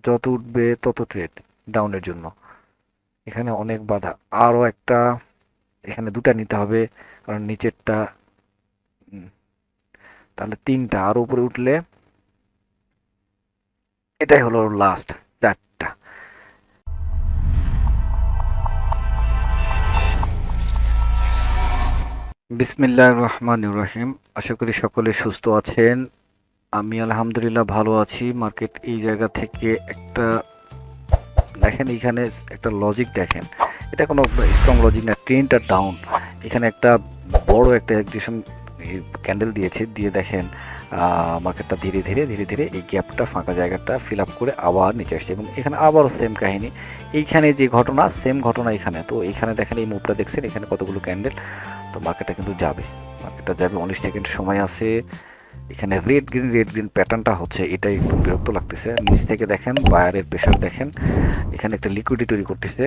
যত উঠবে তত ট্রেড ডাউনের জন্য। এখানে অনেক বাধা। আরও একটা, এখানে দুটা নিতে হবে, কারণ নিচেরটা উম, তাহলে তিনটা, আর উপরে উঠলে এটাই হলো লাস্ট, চারটা। বিসমিল্লাহির রহমানির রহিম। আশা করি সকলে সুস্থ আছেন। আমি আলহামদুলিল্লাহ ভালো আছি। মার্কেট এই জায়গা থেকে একটা, দেখেন এইখানে একটা লজিক দেখেন, এটা কোনো স্ট্রং লজিক না, ট্রেনটা ডাউন। এখানে একটা বড় একটা এক্সিবিশন ক্যান্ডেল দিয়েছে, দিয়ে দেখেন মার্কেটটা ধীরে ধীরে ধীরে ধীরে এই গ্যাপটা, ফাঁকা জায়গাটা ফিল আপ করে আবার নিচে আসছে, এবং এখানে আবারও সেম কাহিনী। এইখানে যে ঘটনা, সেম ঘটনা এখানে। তো এইখানে দেখেন এই মুভটা দেখছেন, এখানে কতগুলো ক্যান্ডেল। তো মার্কেটটা কিন্তু যাবে, মার্কেটটা যাবে, 19 সেকেন্ড সময় আছে। এখানে রেড গ্রিন প্যাটার্নটা হচ্ছে, এটাই একটু বিরক্ত লাগতেছে। নিচ থেকে দেখেন বায়ারের প্রেশার দেখেন, এখানে একটা লিকুইডিটি তৈরি করতেছে।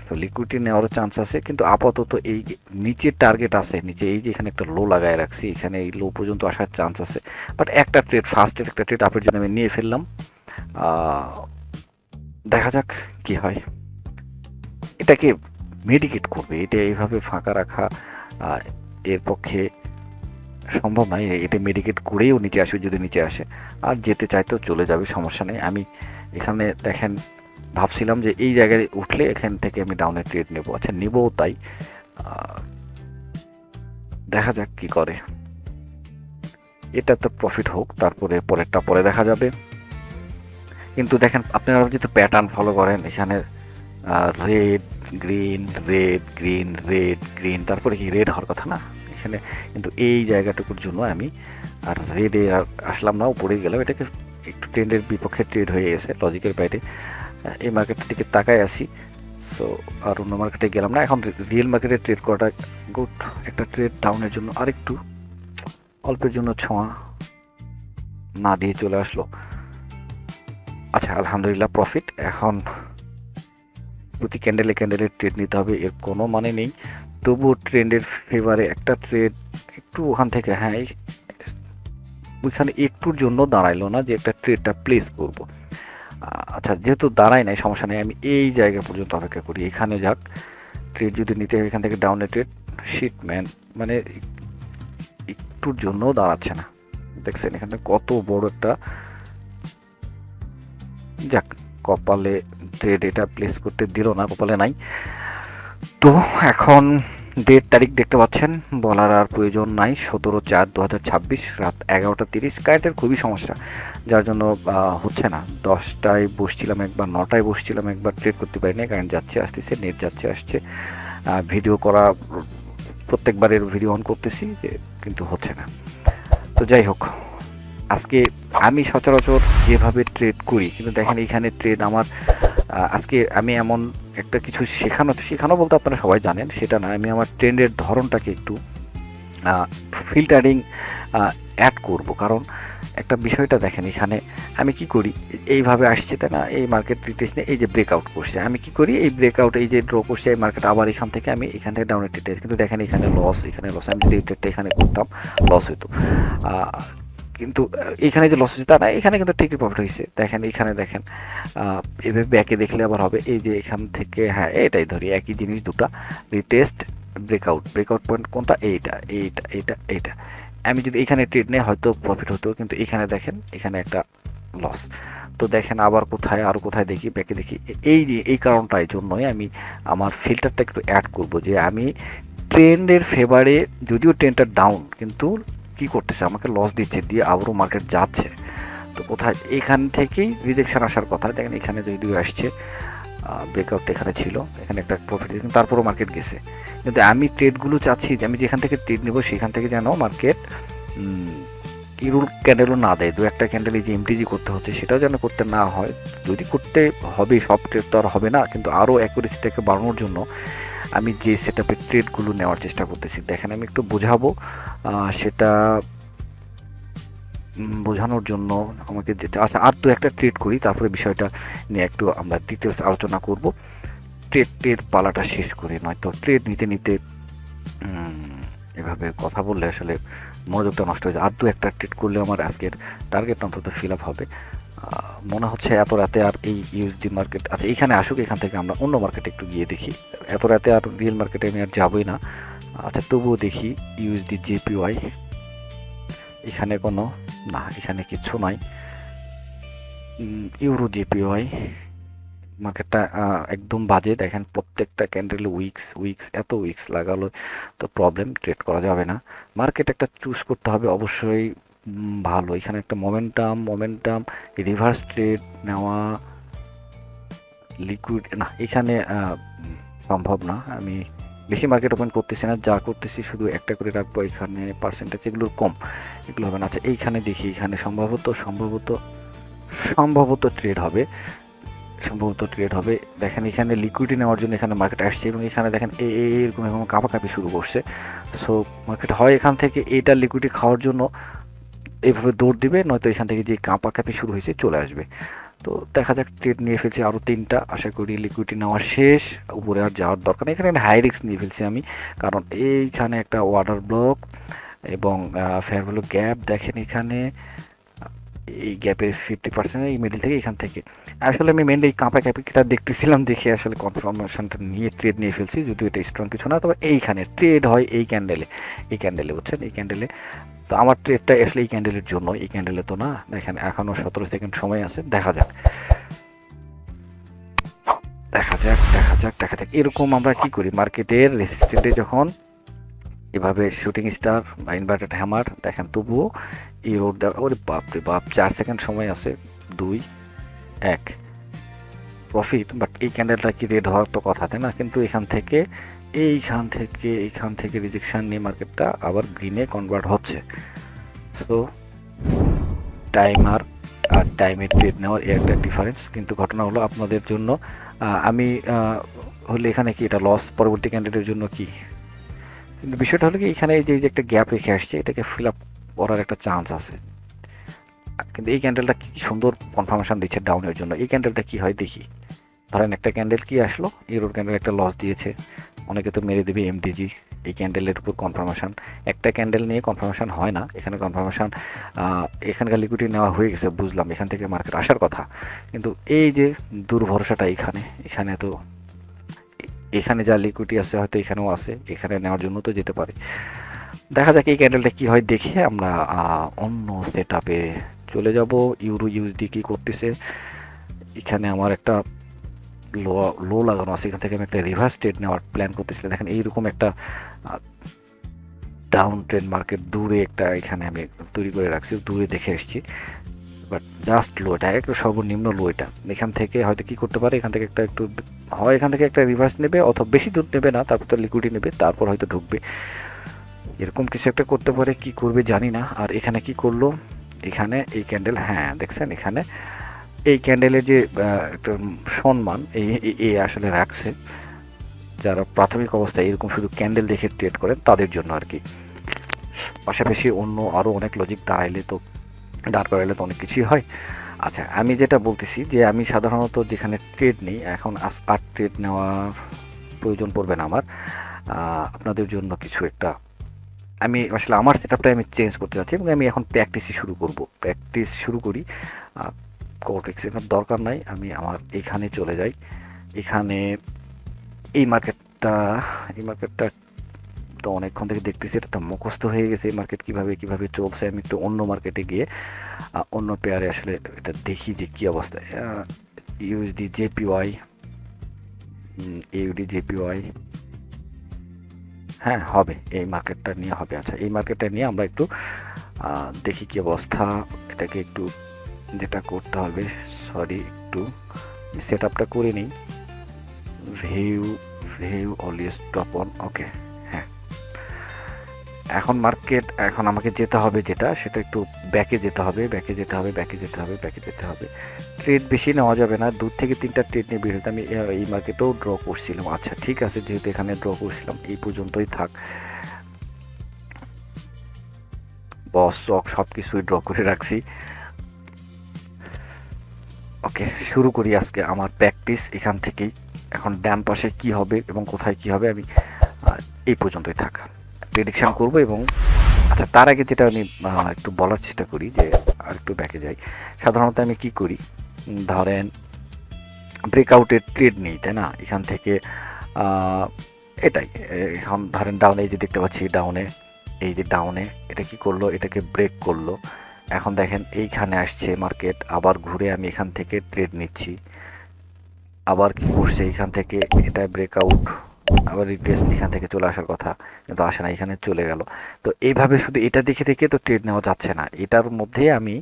তো লিকুইডিটি নেওয়ারও চান্স আছে, কিন্তু আপাতত এই নিচের টার্গেট আছে, নিচে এই যে এখানে একটা লো লাগায় রাখছি, এখানে এই লো পর্যন্ত আসার চান্স আছে। বাট একটা ট্রেড, ফার্স্ট একটা ট্রেড আপের জন্য আমি নিয়ে ফেললাম। দেখা যাক কি হয়। এটাকে মেডিকেট করবে, এটা এইভাবে ফাঁকা রাখা এর পক্ষে সম্ভব নয়। এটা মেডিকেট করেও নিচে আসবে, যদি নিচে আসে। আর যেতে চাইতেও চলে যাবে, সমস্যা নেই। আমি এখানে দেখেন ভাবছিলাম যে এই জায়গায় উঠলে এখান থেকে আমি ডাউনের ট্রেড নেব, আচ্ছা নিবও তাই। দেখা যাক কি করে। এটা তো প্রফিট হোক, তারপরে পরেরটা পরে দেখা যাবে। কিন্তু দেখেন আপনারা যদি প্যাটার্ন ফলো করেন, এখানে red green red green red green, তারপরে কি রেড হওয়ার কথা না এখানে। কিন্তু এই জায়গাটুকুর জন্য আমি আর রেডে আর আসলাম না, উপরে গেলাম। এটাকে একটু ট্রেন্ডের বিপক্ষে ট্রেড হয়ে গেছে, লজিকের বাইরে। এই মার্কেটের দিকে তাকায় আসি। সো আর অন্য মার্কেটে গেলাম না, এখন রিয়েল মার্কেটে ট্রেড করাটা গুড। একটা ট্রেড ডাউনের জন্য আরেকটু অল্পের জন্য ছোঁয়া না দিয়ে চলে আসলো। আচ্ছা আলহামদুলিল্লাহ প্রফিট। এখন প্রতি ক্যান্ডেলে ক্যান্ডেলের ট্রেড নিতে হবে, এর কোনো মানে নেই। তবুও ট্রেন্ডের ফেভারে একটা ট্রেড একটু ওখান থেকে, হ্যাঁ ওইখানে একটুর জন্য দাঁড়াইলো না যে একটা ট্রেডটা প্লেস করব। আচ্ছা যেহেতু দাঁড়াই নাই, সমস্যা নেই, আমি এই জায়গা পর্যন্ত অপেক্ষা করি। এখানে যাক, ট্রেড যদি নিতে হয় এখান থেকে ডাউনে ট্রেড, শিট ম্যান, মানে একটুর জন্য দাঁড়াচ্ছে না। দেখছেন এখানে কত বড় একটা, যাক কপালে ট্রেড এটা প্লেস করতে দিল না, কপালে নাই। তো এখন ডেট তারিখ দেখতে পাচ্ছেন, বলার আর প্রয়োজন নাই, 17/4/2026 রাত 11:30। কারেন্টের খুবই সমস্যা, যার জন্য হচ্ছে না। 10টায় বসছিলাম একবার, 9টায় বসছিলাম একবার, ট্রেড করতে পারি না, কারেন্ট যাচ্ছে আসতেছে, নেট যাচ্ছে আসছে। ভিডিও করা, প্রত্যেকবারের ভিডিও অন করতেছি কিন্তু হচ্ছে না। তো যাই হোক, আজকে আমি সচরাচর যেভাবে ট্রেড করি, কিন্তু দেখেন এইখানে ট্রেড আমার আজকে আমি এমন একটা কিছু শেখানো, শেখানো বলতে আপনারা সবাই জানেন সেটা না, আমি আমার ট্রেন্ডের ধরনটাকে একটু ফিল্টারিং অ্যাড করব। কারণ একটা বিষয়টা দেখেন, এখানে আমি কি করি, এইভাবে আসছে তাই না, এই মার্কেট রিটেস্ট নিয়ে এই যে ব্রেকআউট করছে, আমি কি করি, এই ব্রেকআউট এই যে ড্র করছে এই মার্কেট, আবার এখান থেকে আমি এখান থেকে ডাউনের ট্রেড, কিন্তু দেখেন এখানে লস, এখানে লস। আমি যদি এই ট্রেডটা এখানে করতাম লস হইতো, কিন্তু এখানে যে লস হচ্ছে তা না, এখানে কিন্তু ঠিকই প্রফিট হয়েছে। দেখেন এখানে দেখেন, এভাবে ব্যাকে দেখলে আবার হবে, এই যে এখান থেকে, হ্যাঁ এটাই ধরি একই জিনিস, দুটা রিটেস্ট ব্রেকআউট, ব্রেকআউট পয়েন্ট কোনটা, এইটা এইটা এইটা এইটা। আমি যদি এখানে ট্রেড নেই হয়তো প্রফিট হতো, কিন্তু এখানে দেখেন এখানে একটা লস। তো দেখেন আবার কোথায়, আরও কোথায় দেখি, ব্যাকে দেখি। এই যে এই কারণটার জন্যই আমি আমার ফিল্টারটা একটু অ্যাড করব, যে আমি ট্রেন্ডের ফেভারে, যদিও ট্রেন্ডটা ডাউন, কিন্তু কি করতেছে, আমাকে লস দিচ্ছে, দিয়ে আবারও মার্কেট যাচ্ছে। তো কোথায় এখান থেকেই রিজেকশন আসার কথা, দেখেন এখানে যদিও আসছে, ব্রেকআউট এখানে ছিল, এখানে একটা প্রফিট, তারপরও মার্কেট গেছে। কিন্তু আমি ট্রেডগুলো চাচ্ছি যে আমি যেখান থেকে ট্রেড নেবো সেখান থেকে যেন মার্কেট ইরুল ক্যান্ডেলও না দেয়, দু একটা ক্যান্ডেল এই যে এমটিজি করতে হচ্ছে সেটাও যেন করতে না হয়। যদি করতে হবে, সব ট্রেড তো আর হবে না, কিন্তু আরও অ্যাকুরেসিটাকে বাড়ানোর জন্য আমি যে সেট আপের ট্রেডগুলো নেওয়ার চেষ্টা করতেছি। দেখেন আমি একটু বোঝাবো, সেটা বোঝানোর জন্য আমাকে যেটা, আচ্ছা আর তো একটা ট্রেড করি, তারপরে বিষয়টা নিয়ে একটু আমরা ডিটেলস আলোচনা করব। ট্রেডের পালাটা শেষ করে, নয়তো ট্রেড নিতে নিতে এভাবে কথা বললে আসলে মনোযোগটা নষ্ট হয়ে যায়। আর দু একটা ট্রেড করলে আমার আজকের টার্গেট অন্তত ফিল আপ হবে। মনে হচ্ছে এত রাতে আর এই ইউএসডি মার্কেট, আচ্ছা এখানে আসুক, এখান থেকে আমরা অন্য মার্কেটে একটু গিয়ে দেখি। এত রাতে আর রিয়েল মার্কেটে আমি আর যাবোই না। আচ্ছা তবুও দেখি ইউএসডি জেপিওয়াই, এখানে কোনো, না এখানে কিছু নাই। ইউরো জেপিওয়াই মার্কেটটা একদম বাজে, দেখেন প্রত্যেকটা ক্যান্ডেলে উইক্স উইক্স, এত উইক্স লাগালো তো প্রবলেম, ট্রেড করা যাবে না। মার্কেট একটা চুজ করতে হবে অবশ্যই ভালো, এখানে একটা মোমেন্টাম রিভার্স ট্রেড নেওয়া, লিকুইড না এখানে সম্ভব না। আমি বেশি মার্কেট ওপেন করতেছি না, যা করতেছি শুধু একটা করে রাখবো, এখানে পার্সেন্টেজ এগুলোর কম, এগুলো হবে না। আচ্ছা এইখানে দেখি, এখানে সম্ভবত ট্রেড হবে, দেখেন এখানে লিকুইডিটি নেওয়ার জন্য এখানে মার্কেট আসছে, এবং এখানে দেখেন এরকম কাঁপাকাঁপি শুরু করছে। সো মার্কেট হয় এখান থেকে এটা লিকুইডিটি খাওয়ার জন্য এইভাবে দৌড় দিবে, নয়তো এখান থেকে যে কাঁপাকাঁপি শুরু হয়েছে চলে আসবে। তো দেখা যাক, ট্রেড নিয়ে ফেলছি আরও 3টা, আশা করি লিকুইডিটি নেওয়া শেষ, উপরে আর যাওয়ার দরকার নেই। এখানে হাই রিস্ক নিয়ে ফেলছি আমি, কারণ এইখানে একটা ওয়াটার ব্লক এবং ফেয়ার ভ্যালু গ্যাপ, দেখেন এখানে এই গ্যাপের 50% এই মিডল থেকে, এখান থেকে আসলে আমি মেনলি এই কাঁপাকাঁপিটা দেখতেছিলাম, দেখে আসলে কনফার্মেশনটা নিয়ে ট্রেড নিয়ে ফেলছি, যদিও এটা স্ট্রং কিছু না, তবে এইখানে ট্রেড হয় এই ক্যান্ডেলে বুঝছেন, এই ক্যান্ডেলে। তো আমার ট্রেডটা আসলে এই ক্যান্ডেলের জন্য, এই ক্যান্ডেলে তো না। দেখেন এখনও 17 সেকেন্ড সময় আছে, দেখা যাক এরকম আমরা কি করি মার্কেটের রেসিস্ট্যান্টে যখন এভাবে শুটিং স্টার বা ইনভার্টেড হ্যামার, দেখেন তবুও এই রোড দেওয়া, ওরে বাপরে বাপ, 4 সেকেন্ড সময় আছে, 2 1 প্রফিট। বাট এই ক্যান্ডেলটা কি রেড হওয়ার তো কথা, তাই না? কিন্তু এইখান থেকে রিজেকশন নিয়ে মার্কেটটা আবার গ্রিনে কনভার্ট হচ্ছে। সো টাইমার আর টাইমের ট্রেড নেওয়ার একটা ডিফারেন্স। কিন্তু ঘটনা হলো আপনাদের জন্য, আমি হলে এখানে কি এটা লস, পরবর্তী ক্যান্ডিডেটের জন্য কি, কিন্তু বিষয়টা হলো কি এখানে এই যে একটা গ্যাপ রেখে আসছে, এটাকে ফিল আপ করার একটা চান্স আছে। কিন্তু এই ক্যান্ডেলটা কি সুন্দর কনফার্মেশন দিচ্ছে ডাউনের জন্য। এই ক্যান্ডেলটা কি হয় দেখি, ধরেন একটা ক্যান্ডেল কি আসলো, ইউরোর ক্যান্ডেল একটা লস দিয়েছে, অনেকে তো মেরে দেবে এমডিজি। এই ক্যান্ডেলের উপর কনফার্মেশন, একটা ক্যান্ডেল নিয়ে কনফার্মেশন হয় না, এখানে কনফার্মেশন, এখানকার লিকুইডিটি নেওয়া হয়ে গেছে বুঝলাম, এখান থেকে মার্কেট আসার কথা। কিন্তু এই যে দুর্ভরসাটা এখানে তো এখানে যা লিকুইডিটি আছে হয়তো এখানেও আছে, এখানে নেওয়ার জন্য তো যেতে পারে। দেখা যাক এই ক্যান্ডেলটা কি হয়, দেখে আমরা অন্য সেট আপে চলে যাব। ইউরো ইউএসডি কি করতেছে, এখানে আমার একটা লো লাগানো আছে, এখান থেকে আমি একটা রিভার্স ট্রেড নেওয়ার প্ল্যান করতেছিলাম। দেখেন এইরকম একটা ডাউন ট্রেন্ড মার্কেট দূরে একটা এখানে আমি তৈরি করে রাখছি, দূরে দেখে এসেছি। বাট জাস্ট লো, এটা একটু সর্বনিম্ন লো, এটা এখান থেকে হয়তো কি করতে পারে, এখান থেকে এখান থেকে একটা রিভার্স নেবে, অথবা বেশি দূর নেবে না, তারপর তো লিকুইডিটি নেবে, তারপর হয়তো ঢুকবে, এরকম কিছু একটা করতে পারে। কি করবে জানি না। আর এখানে কি করলো, এখানে এই ক্যান্ডেল, হ্যাঁ দেখছেন এখানে এই ক্যান্ডেলের যে একটা সম্মান এই আসলে রাখছে, যারা প্রাথমিক অবস্থায় এরকম শুধু ক্যান্ডেল দেখে ট্রেড করেন তাদের জন্য আর কি। পাশাপাশি অন্য আরও অনেক লজিক দাঁড় করাইলে তো অনেক কিছুই হয়। আচ্ছা আমি যেটা বলতেছি যে আমি সাধারণত যেখানে ট্রেড নিই এখন আর ট্রেড নেওয়ার প্রয়োজন পড়বে না আমার, আপনাদের জন্য কিছু একটা আমি আসলে আমার সেটআপটা আমি চেঞ্জ করতে যাচ্ছি, এবং আমি এখন প্র্যাকটিস শুরু করি। কোটেক্স এর দরকার নাই, আমি আমার এখানে চলে যাই। এখানে এই মার্কেটটা তো অনেকক্ষণ থেকে দেখতেছি, এটা তো মুখস্থ হয়ে গেছে এই মার্কেট কিভাবে চলছে। আমি একটু অন্য মার্কেটে গিয়ে অন্য পেয়ারে আসলে এটা দেখি যে কী অবস্থায়। ইউএসডি জেপিওয়াই, ইউডি জেপিওয়াই, হ্যাঁ হবে, এই মার্কেটটা নিয়ে হবে। আচ্ছা এই মার্কেটটা নিয়ে আমরা একটু দেখি কি অবস্থা। এটাকে একটু যেটা করতে হবে, সরি একটু সেট আপটা করে নিই। ভিউ অলওয়েজ টপ অন, ওকে। হ্যাঁ এখন আমাকে যেতে হবে সেটা একটু ব্যাকে যেতে হবে। ট্রেড বেশি নেওয়া যাবে না, 2 থেকে 3টা ট্রেড নিয়ে বের হতে। আমি এই মার্কেটেও ড্র করছিলাম, আচ্ছা ঠিক আছে, যেহেতু এখানে ড্র করছিলাম এই পর্যন্তই থাক। বস সব কিছুই ড্র করে রাখছি। ওকে শুরু করি আজকে আমার প্র্যাকটিস এখান থেকেই। এখন ডান পাশে কি হবে এবং কোথায় কি হবে আমি এই পর্যন্তই থাক প্রেডিকশন করব এবং আচ্ছা, তার আগে যেটা আমি একটু বলার চেষ্টা করি যে আর একটু ব্যাকে যাই। সাধারণত আমি কি করি, ধরেন ব্রেকআউটের ট্রেড নেই, তাই না? এখান থেকে আহ, এটাই এখন ধরেন ডাউনে, এই যে দেখতে পাচ্ছি ডাউনে, এই যে ডাউনে এটা কি করলো, এটাকে ব্রেক করলো। এখন দেখেন এইখানে আসছে মার্কেট, আবার ঘুরে আমি এখান থেকে ট্রেড নিচ্ছি। আবার কি করছে এখান থেকে, এটা ব্রেকআউট, আবার রিটেস্ট এখান থেকে চলে আসার কথা, কিন্তু আসে না, এখানে চলে গেল। তো এইভাবে শুধু এটা দেখে দেখে তো ট্রেড নেওয়া যাচ্ছে না। এটার মধ্যে আমি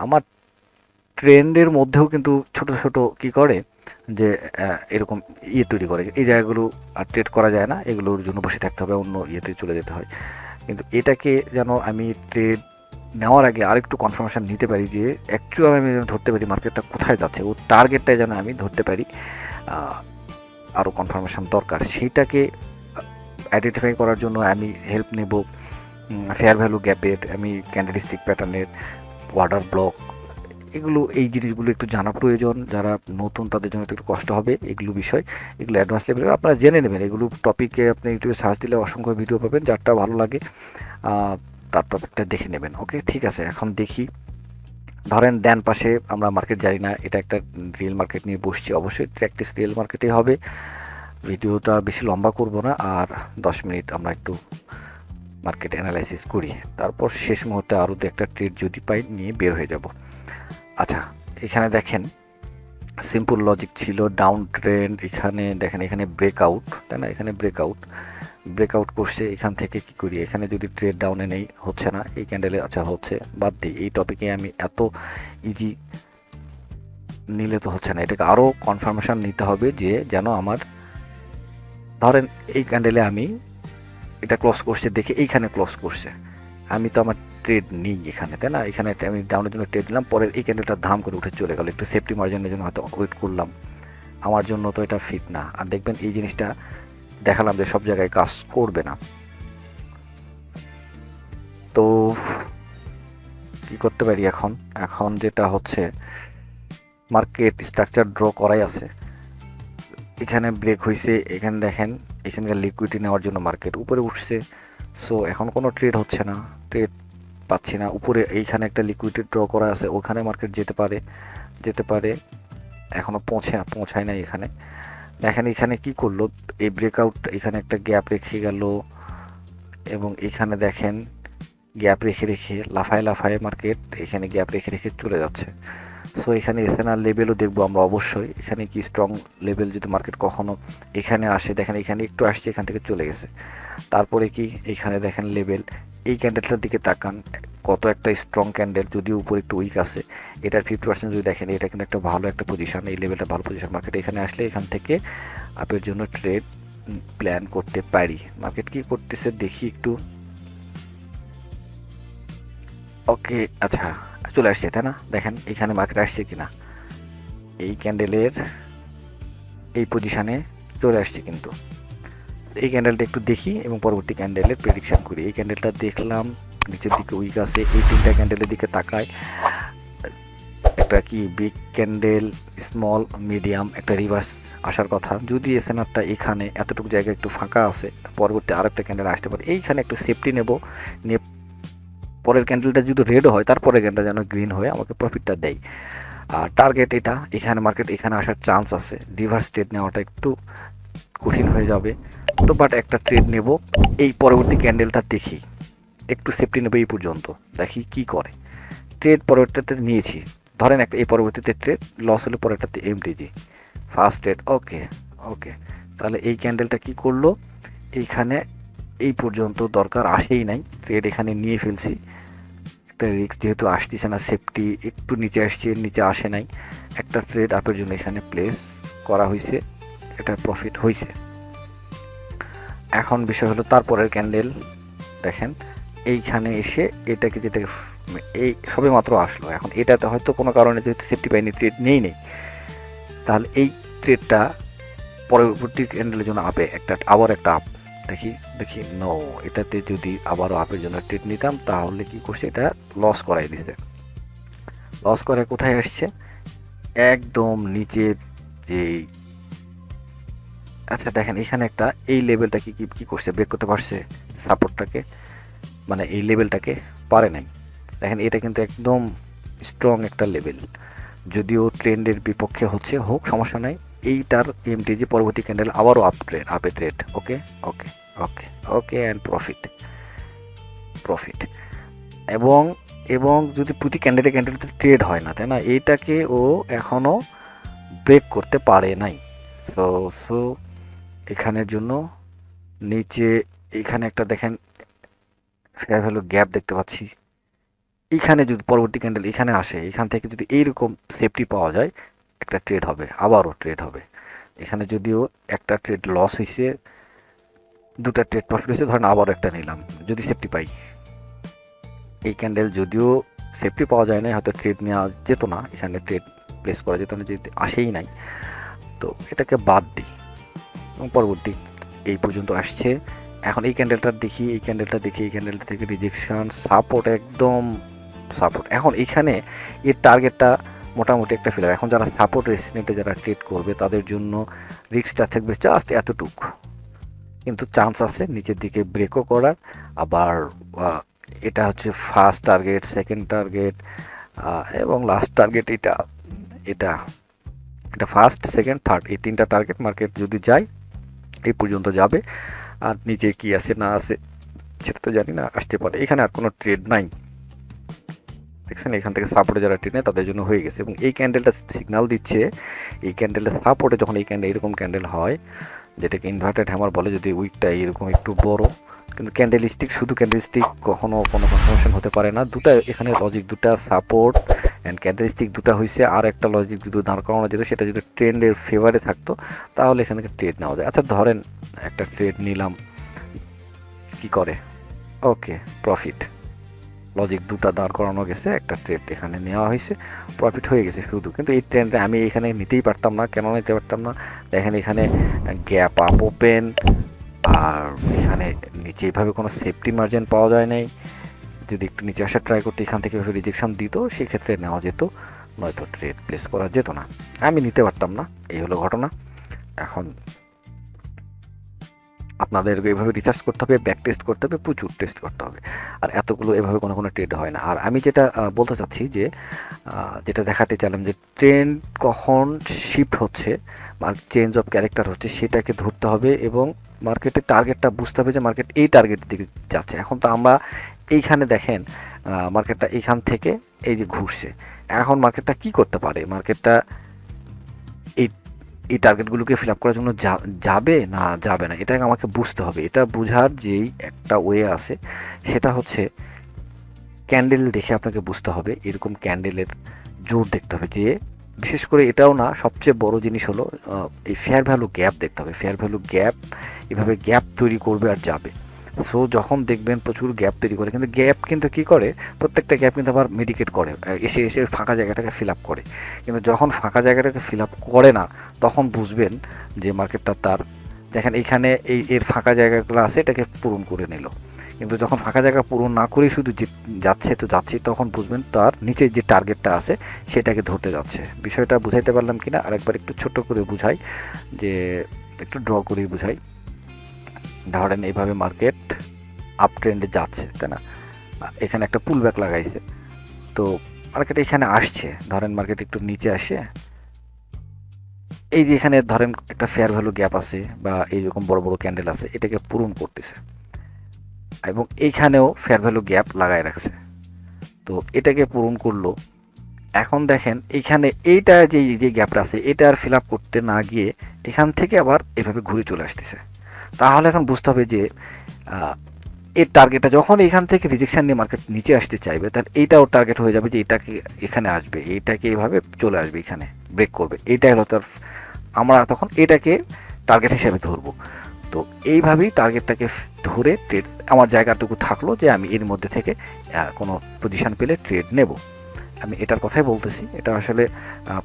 আমার ট্রেন্ডের মধ্যেও কিন্তু ছোট ছোট কি করে যে এরকম ইয়ে তৈরি করে, এই জায়গাগুলো আর ট্রেড করা যায় না, এগুলোর জন্য বসে থাকতে হবে, অন্য ইয়েতে চলে যেতে হয়। কিন্তু এটাকে যেন আমি ট্রেড নেওয়ার আগে আরেকটু কনফার্মেশন নিতে পারি যে অ্যাকচুয়াল আমি যেন ধরতে পারি মার্কেটটা কোথায় যাচ্ছে, ও টার্গেটটাই যেন আমি ধরতে পারি, আরও কনফার্মেশন দরকার। সেইটাকে আইডেন্টিফাই করার জন্য আমি হেল্প নেব ফেয়ার ভ্যালু গ্যাপের, আমি ক্যান্ডেলস্টিক প্যাটার্নের, ওয়াটার ব্লক, এগুলো এই জিনিসগুলো একটু জানা প্রয়োজন। যারা নতুন তাদের জন্য একটু কষ্ট হবে এগুলো বিষয়, এগুলো অ্যাডভান্স লেভেলের আপনারা জেনে নেবেন। এগুলো টপিকে আপনি ইউটিউবে সার্চ দিলে অসংখ্য ভিডিও পাবেন, যারটা ভালো লাগে তার টপিকটা দেখে নেবেন। ওকে, ঠিক আছে। এখন দেখি, ধরেন ডান পাশে আমরা মার্কেট জানি না, এটা একটা রিয়েল মার্কেট নিয়ে বসছি, অবশ্যই প্র্যাকটিস রিয়েল মার্কেটেই হবে। ভিডিওটা বেশি লম্বা করব না, আর 10 মিনিট আমরা একটু মার্কেট অ্যানালাইসিস করি, তারপর শেষ মুহূর্তে আরও দু একটা ট্রেড যদি পাই নিয়ে বের হয়ে যাব। আচ্ছা, এখানে দেখেন সিম্পল লজিক ছিল ডাউন ট্রেন্ড, এখানে দেখেন এখানে ব্রেকআউট, তাই না? এখানে ব্রেকআউট করছে, এখান থেকে কি করি, এখানে যদি ট্রেড ডাউনে নেই, হচ্ছে না এই ক্যান্ডেলে, আচ্ছা হচ্ছে, বাদ দিই। এই টপিকে আমি এত ইজি নিলে তো হচ্ছে না, এটাকে আরও কনফার্মেশন নিতে হবে যে যেন আমার, ধরেন এই ক্যান্ডেলে আমি এটা ক্লোজ করছে দেখে এইখানে ক্লোজ করছে, আমি তো আমার ট্রেড নেই এখানে, তাই না? এখানে আমি ডাউনের জন্য ট্রেড দিলাম, পরের এই ক্যান্ডেলটা ধাম করে উঠে চলে গেল, একটু সেফটি মার্জিনের জন্য হয়তো ওয়েট করলাম, আমার জন্য তো এটা ফিট না। আর দেখবেন এই জিনিসটা দেখালাম যে সব জায়গায় কাজ করবে না। তো কি করতে পারি এখন, এখন যেটা হচ্ছে মার্কেট স্ট্রাকচার ড্র করাই আছে, এখানে ব্রেক হয়েছে, এখানে দেখেন এখানকার লিকুইডিটি নেওয়ার জন্য মার্কেট উপরে উঠছে। সো এখন কোনো ট্রেড হচ্ছে না, ট্রেড পাচ্ছি না। উপরে এইখানে একটা লিকুইডিটি ড্র করা আছে, ওখানে মার্কেট যেতে পারে, এখনও পৌঁছায় নাই এখানে। দেখেন এখানে কি করলো, এই ব্রেকআউট, এখানে একটা গ্যাপ রেখে গেল, এবং এখানে দেখেন গ্যাপ রেখে রেখে লাফায় মার্কেট এখানে গ্যাপ রেখে রেখে চলে যাচ্ছে। সো এখানে এসএনআর লেভেলও দেখবো আমরা অবশ্যই, এখানে কি স্ট্রং লেভেল যদি মার্কেট কখনো এখানে আসে, দেখেন এখানে একটু আসছে, এখান থেকে চলে গেছে। তারপরে কি এইখানে দেখেন লেভেল, এই ক্যান্ডেলটার দিকে তাকান, কত একটা স্ট্রং ক্যান্ডেল, যদিও উপরে একটু উইক আছে, এটার 50% যদি দেখেন, এটা কিন্তু একটা ভালো একটা পজিশন, এই লেভেলটা ভালো পজিশন। মার্কেট এখানে আসলে এখান থেকে আপের জন্য ট্রেড প্ল্যান করতে পারি। মার্কেট কি করতেছে দেখি একটু। ওকে, আচ্ছা চলে আসছে, তাই না? দেখেন এখানে মার্কেট আসছে কিনা, এই ক্যান্ডেলের এই পজিশানে চলে আসছে কিন্তু। এই ক্যান্ডেলটা একটু দেখি এবং পরবর্তী ক্যান্ডেলের প্রেডিকশন করি। এই ক্যান্ডেলটা দেখলাম নিচের দিকে উইক আছে, এই তিনটা ক্যান্ডেলের দিকে তাকায়, একটা কি বিগ ক্যান্ডেল, স্মল, মিডিয়াম, একটা রিভার্স আসার কথা। যদি এসএনআরটা এখানে এতটুকু জায়গা একটু ফাঁকা আছে, পরবর্তী আরেকটা ক্যান্ডেল আসতে পারে, এইখানে একটু সেফটি নেব, নিয়ে পরের ক্যান্ডেলটা যদি রেড হয়, তারপরে ক্যান্ডেলটা যেন গ্রিন হয়ে আমাকে প্রফিটটা দেয়। আর টার্গেট এটা, এখানে মার্কেট এখানে আসার চান্স আছে, রিভার্স ট্রেড নেওয়াটা একটু কঠিন হয়ে যাবে। তো বাট একটা ট্রেড নেব, এই পরবর্তী ক্যান্ডেলটা দেখি, একটু সেফটি নেব এই পর্যন্ত, দেখি কি করে। ট্রেড পরবর্তীতে নিয়েছি, ধরেন একটা এই পরবর্তীতে ট্রেড লস হলে পরেরটাতে এমটিজি ফার্স্ট ট্রেড। ওকে ওকে, তাহলে এই ক্যান্ডেলটা কি করলো, এইখানে এই পর্যন্ত দরকার আসেই নাই, ট্রেড এখানে নিয়ে ফেলছি। একটা রিস্ক যেহেতু আসতেছে না, সেফটি একটু নিচে আসছে, নিচে আসে নাই, একটা ট্রেড আপের জন্য এখানে প্লেস করা হয়েছে, এটা প্রফিট হয়েছে। এখন বিষয় হলো তারপরের ক্যান্ডেল দেখেন, এইখানে এসে এটাকে যেটা এই সবে মাত্র আসলো, এখন এটাতে হয়তো কোনো কারণে যেহেতু সেফটি পাইনি, ট্রেড নেই, তাহলে এই ট্রেডটা পরবর্তী ক্যান্ডেলের জন্য আপে আবার একটা আপ, দেখি নো, এটাতে যদি আবারও আপের জন্য ট্রেড নিতাম তাহলে কি করছে, এটা লস করাই দিছে। লস করে কোথায় আসছে, একদম নিচের যেই, আচ্ছা দেখেন এখানে একটা এই লেভেলটা কি করছে, ব্রেক করতে পারছে সাপোর্টটাকে, মানে এই লেভেলটাকে পারে নাই। দেখেন এটা কিন্তু একদম স্ট্রং একটা লেভেল, যদিও ট্রেন্ডের বিপক্ষে হচ্ছে, হোক সমস্যা নাই। এইটার এমটিজি পরবর্তী ক্যান্ডেল আবারও আপে trade. Okay okay okay okay and profit profit এবং এবং যদি প্রতি ক্যান্ডেলে ক্যান্ডেলে ট্রেড হয় না, তাই না, এইটাকে ও এখনও ব্রেক করতে পারে নাই। সো সো এখানের জন্য নিচে এখানে একটা দেখেন ফেয়ার ভ্যালু গ্যাপ দেখতে পাচ্ছি। এইখানে যদি পরবর্তী ক্যান্ডেল এখানে আসে, এখান থেকে যদি এইরকম সেফটি পাওয়া যায়, একটা ট্রেড হবে, আবারও ট্রেড হবে। এখানে যদিও একটা ট্রেড লস হয়েছে, দুটা ট্রেড প্রফিট হয়েছে, ধরেন আবারও একটা নিলাম যদি সেফটি পাই। এই ক্যান্ডেল যদিও সেফটি পাওয়া যায় না, হয়তো ট্রেড নেওয়া যেত না, এখানে ট্রেড প্লেস করা যেত না, যদি আসেই নাই। তো এটাকে বাদ দিই এবং পরবর্তী এই পর্যন্ত আসছে। এখন এই ক্যান্ডেলটা দেখি, এই ক্যান্ডেলটা দেখি, এই ক্যান্ডেলটা থেকে রিজেকশন, সাপোর্ট, একদম সাপোর্ট। এখন এখানে এর টার্গেটটা মোটামুটি একটা ফিল। এখন যারা সাপোর্ট রেসিডেন্টে যারা ট্রেড করবে তাদের জন্য রিস্কটা থাকবে জাস্ট এতটুক, কিন্তু চান্স আছে নিচের দিকে ব্রেকও করার। আবার এটা হচ্ছে ফার্স্ট টার্গেট, সেকেন্ড টার্গেট এবং লাস্ট টার্গেট। এটা এটা এটা ফার্স্ট, সেকেন্ড, থার্ড, এই তিনটা টার্গেট মার্কেট যদি যায় এই পর্যন্ত যাবে। আর নিচে কি আছে না আছে সেটা তো জানি না, আসতে পারে। এখানে আর কোনো ট্রেড নাই, দেখছেন এখান থেকে সাপোর্টে যারা ট্রেড নেয় তাদের জন্য হয়ে গেছে। এবং এই ক্যান্ডেলটা সিগন্যাল দিচ্ছে, এই ক্যান্ডেলের সাপোর্টে যখন এই ক্যান্ডেল এরকম ক্যান্ডেল হয়, যেটাকে ইনভার্টেড হ্যামার বলে, যদি উইকটা এরকম একটু বড়, কিন্তু ক্যান্ডেলস্টিক, শুধু ক্যান্ডেলস্টিক কখনো কোনো কনফার্মেশন হতে পারে না। দুটা এখানে লজিক, দুটা সাপোর্ট অ্যান্ড ক্যান্ডেলস্টিক দুটা হয়েছে। আর একটা লজিক যদি দাঁড় করানো যেত, সেটা যদি ট্রেন্ডের ফেভারে থাকতো তাহলে এখান থেকে ট্রেড নেওয়া যায়। আচ্ছা ধরেন একটা ট্রেড নিলাম, কি করে, ওকে প্রফিট, লজিক দুটা দাঁড় করানো গেছে, একটা ট্রেড এখানে নেওয়া হয়েছে, প্রফিট হয়ে গেছে শুধু। কিন্তু এই ট্রেন্ডে আমি এখানে নিতেই পারতাম না। কেন নিতে পারতাম না? দেখেন এখানে গ্যাপ আপ ওপেন, আর এখানে নিচে এইভাবে কোনো সেফটি মার্জিন পাওয়া যায় নাই। যদি একটু নিচে আসার ট্রাই করতে, এখান থেকে এভাবে রিজেকশন দিত, সেক্ষেত্রে নেওয়া যেত, নয়তো ট্রেড প্লেস করা যেত না। আমি নিতে পারতাম না, এই হলো ঘটনা। এখন আপনাদের এভাবে রিসার্চ করতে হবে, ব্যাক টেস্ট করতে হবে, প্রচুর টেস্ট করতে হবে। আর এতগুলো এভাবে কোনো ট্রেড হয় না। আর আমি যেটা বলতে চাচ্ছি যে যেটা দেখাতে চাইলাম যে ট্রেন্ড কখন শিফট হচ্ছে, চেঞ্জ অফ ক্যারেক্টার হচ্ছে, সেটাকে ধরতে হবে এবং মার্কেটের টার্গেটটা বুঝতে হবে যে মার্কেট এই টার্গেটের দিকে যাচ্ছে। এখন তো আমরা এইখানে দেখেন মার্কেটটা এইখান থেকে এই যে ঘুরছে, এখন মার্কেটটা কি করতে পারে, মার্কেটটা এই এই টার্গেটগুলোকে ফিল আপ করার জন্য যাবে না যাবে না, এটাকে আমাকে বুঝতে হবে। এটা বোঝার যেই একটা ওয়ে আছে, সেটা হচ্ছে ক্যান্ডেল দেখে আপনাকে বুঝতে হবে। এরকম ক্যান্ডেলের জোর দেখতে হবে, যে বিশেষ করে এটাও না, সবচেয়ে বড় জিনিস হলো এই ফেয়ার ভ্যালু গ্যাপ দেখতে হবে। ফেয়ার ভ্যালু গ্যাপ এভাবে গ্যাপ তৈরি করবে আর যাবে। সো যখন দেখবেন প্রচুর গ্যাপ তৈরি করে, কিন্তু গ্যাপ কিন্তু কী করে, প্রত্যেকটা গ্যাপ কিন্তু আবার মেডিকেট করে, এসে এসে ফাঁকা জায়গাটাকে ফিল আপ করে। কিন্তু যখন ফাঁকা জায়গাটাকে ফিল আপ করে না, তখন বুঝবেন যে মার্কেটটা তার, দেখেন এইখানে এর ফাঁকা জায়গাগুলো আছে, এটাকে পূরণ করে নিল। কিন্তু যখন ফাঁকা জায়গা পূরণ না করেই শুধু যাচ্ছে তো যাচ্ছি, তখন বুঝবেন তার নিচে যে টার্গেটটা আছে সেটাকে ধরতে যাচ্ছে। বিষয়টা বুঝাইতে পারলাম কিনা আরেকবার একটু ছোট্ট করে বুঝাই, যে একটু ড্র করেই বুঝাই। ধরেন এইভাবে মার্কেট আপ ট্রেন্ডে যাচ্ছে, তাই না, এখানে একটা পুল ব্যাক লাগাইছে, তো মার্কেট এখানে আসছে, ধরেন মার্কেট একটু নিচে আসে, এই যে এখানে ধরেন একটা ফেয়ার ভ্যালু গ্যাপ আছে বা এইরকম বড় বড় ক্যান্ডেল আছে, এটাকে পূরণ করতেছে এবং এইখানেও ফেয়ার ভ্যালু গ্যাপ লাগাই রাখছে, তো এটাকে পূরণ করলো। এখন দেখেন এইখানে এইটা যে যে গ্যাপটা আছে, এটা আর ফিল আপ করতে না গিয়ে এখান থেকে আবার এভাবে ঘুরে চলে আসতেছে। তাহলে এখন বুঝতে হবে যে এর টার্গেটটা যখন এখান থেকে রিজেকশন নিয়ে মার্কেট নিচে আসতে চাইবে, তাহলে এইটাও টার্গেট হয়ে যাবে যে এটাকে এখানে আসবে, এইটাকে এভাবে চলে আসবে, এখানে ব্রেক করবে। এইটাই হলো তার, আমরা তখন এটাকে টার্গেট হিসেবে ধরবো। তো এইভাবেই টার্গেটটাকে ধরে ট্রেড, আমার জায়গাটুকু থাকলো যে আমি এর মধ্যে থেকে কোনো পজিশন পেলে ট্রেড নেব। আমি এটার কথাই বলতেছি, এটা আসলে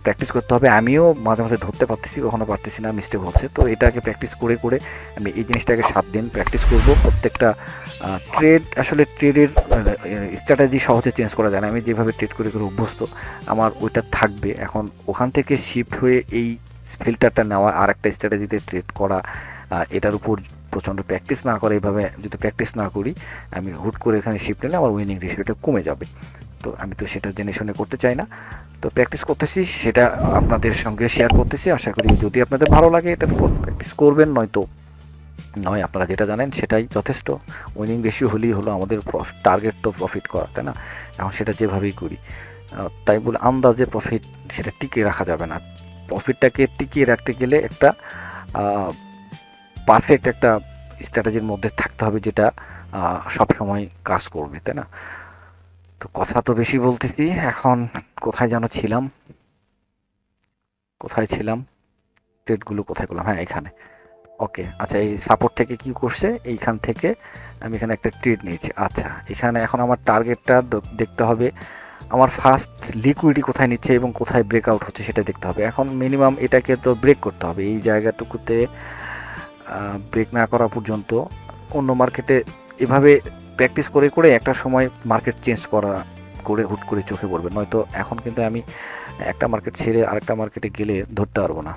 প্র্যাকটিস করতে হবে। আমিও মাঝে মাঝে ধরতে পারতেছি, কখনো পারতেছি না, মিস্টেক হচ্ছে। তো এটাকে প্র্যাকটিস করে করে আমি এই জিনিসটাকে 7 দিন প্র্যাকটিস করব। প্রত্যেকটা ট্রেড, আসলে ট্রেডের স্ট্র্যাটেজি সহজে চেঞ্জ করা যায় না। আমি যেভাবে ট্রেড করে করে অভ্যস্ত, আমার ওইটা থাকবে। এখন ওখান থেকে শিফট হয়ে এই ফিল্টারটা নেওয়া, আর একটা স্ট্র্যাটেজিতে ট্রেড করা, এটার উপর প্রচণ্ড প্র্যাকটিস না করে, এইভাবে যদি প্র্যাকটিস না করি, আমি হুট করে এখানে শিফট নিলে আমার উইনিং রেশিওটা কমে যাবে। তো আমি তো সেটা জেনে শুনে করতে চাই না। তো প্র্যাকটিস করতেছি, সেটা আপনাদের সঙ্গে শেয়ার করতেছি। আশা করি যদি আপনাদের ভালো লাগে এটার উপর প্র্যাকটিস করবেন, নয়তো নয় আপনারা যেটা জানেন সেটাই যথেষ্ট। উইনিং রেশিও হলেই হলো আমাদের টার্গেট, তো প্রফিট করা, তাই না? এখন সেটা যেভাবেই করি, তাই বলে আন্দাজে প্রফিট সেটা টিকিয়ে রাখা যাবে না। প্রফিটটাকে টিকিয়ে রাখতে গেলে একটা পারফেক্ট একটা স্ট্র্যাটেজির মধ্যে থাকতে হবে, যেটা সব সময় কাজ করবে, তাই না? তো কথা তো বেশি বলতেছি, এখন কোথায় যেন ছিলাম, কোথায় ছিলাম, ট্রেডগুলো কোথায় করলাম, হ্যাঁ এখানে। ওকে, আচ্ছা, এই সাপোর্ট থেকে কি করছে, এইখান থেকে আমি এখানে একটা ট্রেড নিয়েছি। আচ্ছা, এখানে এখন আমার টার্গেটটা দেখতে হবে, আমার ফার্স্ট লিকুইডিটি কোথায় নিচ্ছে এবং কোথায় ব্রেকআউট হচ্ছে সেটা দেখতে হবে। এখন মিনিমাম এটাকে তো ব্রেক করতে হবে, এই জায়গাটুকুতে ব্রেক না করা পর্যন্ত অন্য মার্কেটে এভাবে প্র্যাকটিস করে করে একটা সময় মার্কেট চেঞ্জ করে হুট করে চোখে পড়বে। নয়তো এখন কিন্তু আমি একটা মার্কেট ছেড়ে আরেকটা মার্কেটে গেলে ধরতে পারবো না।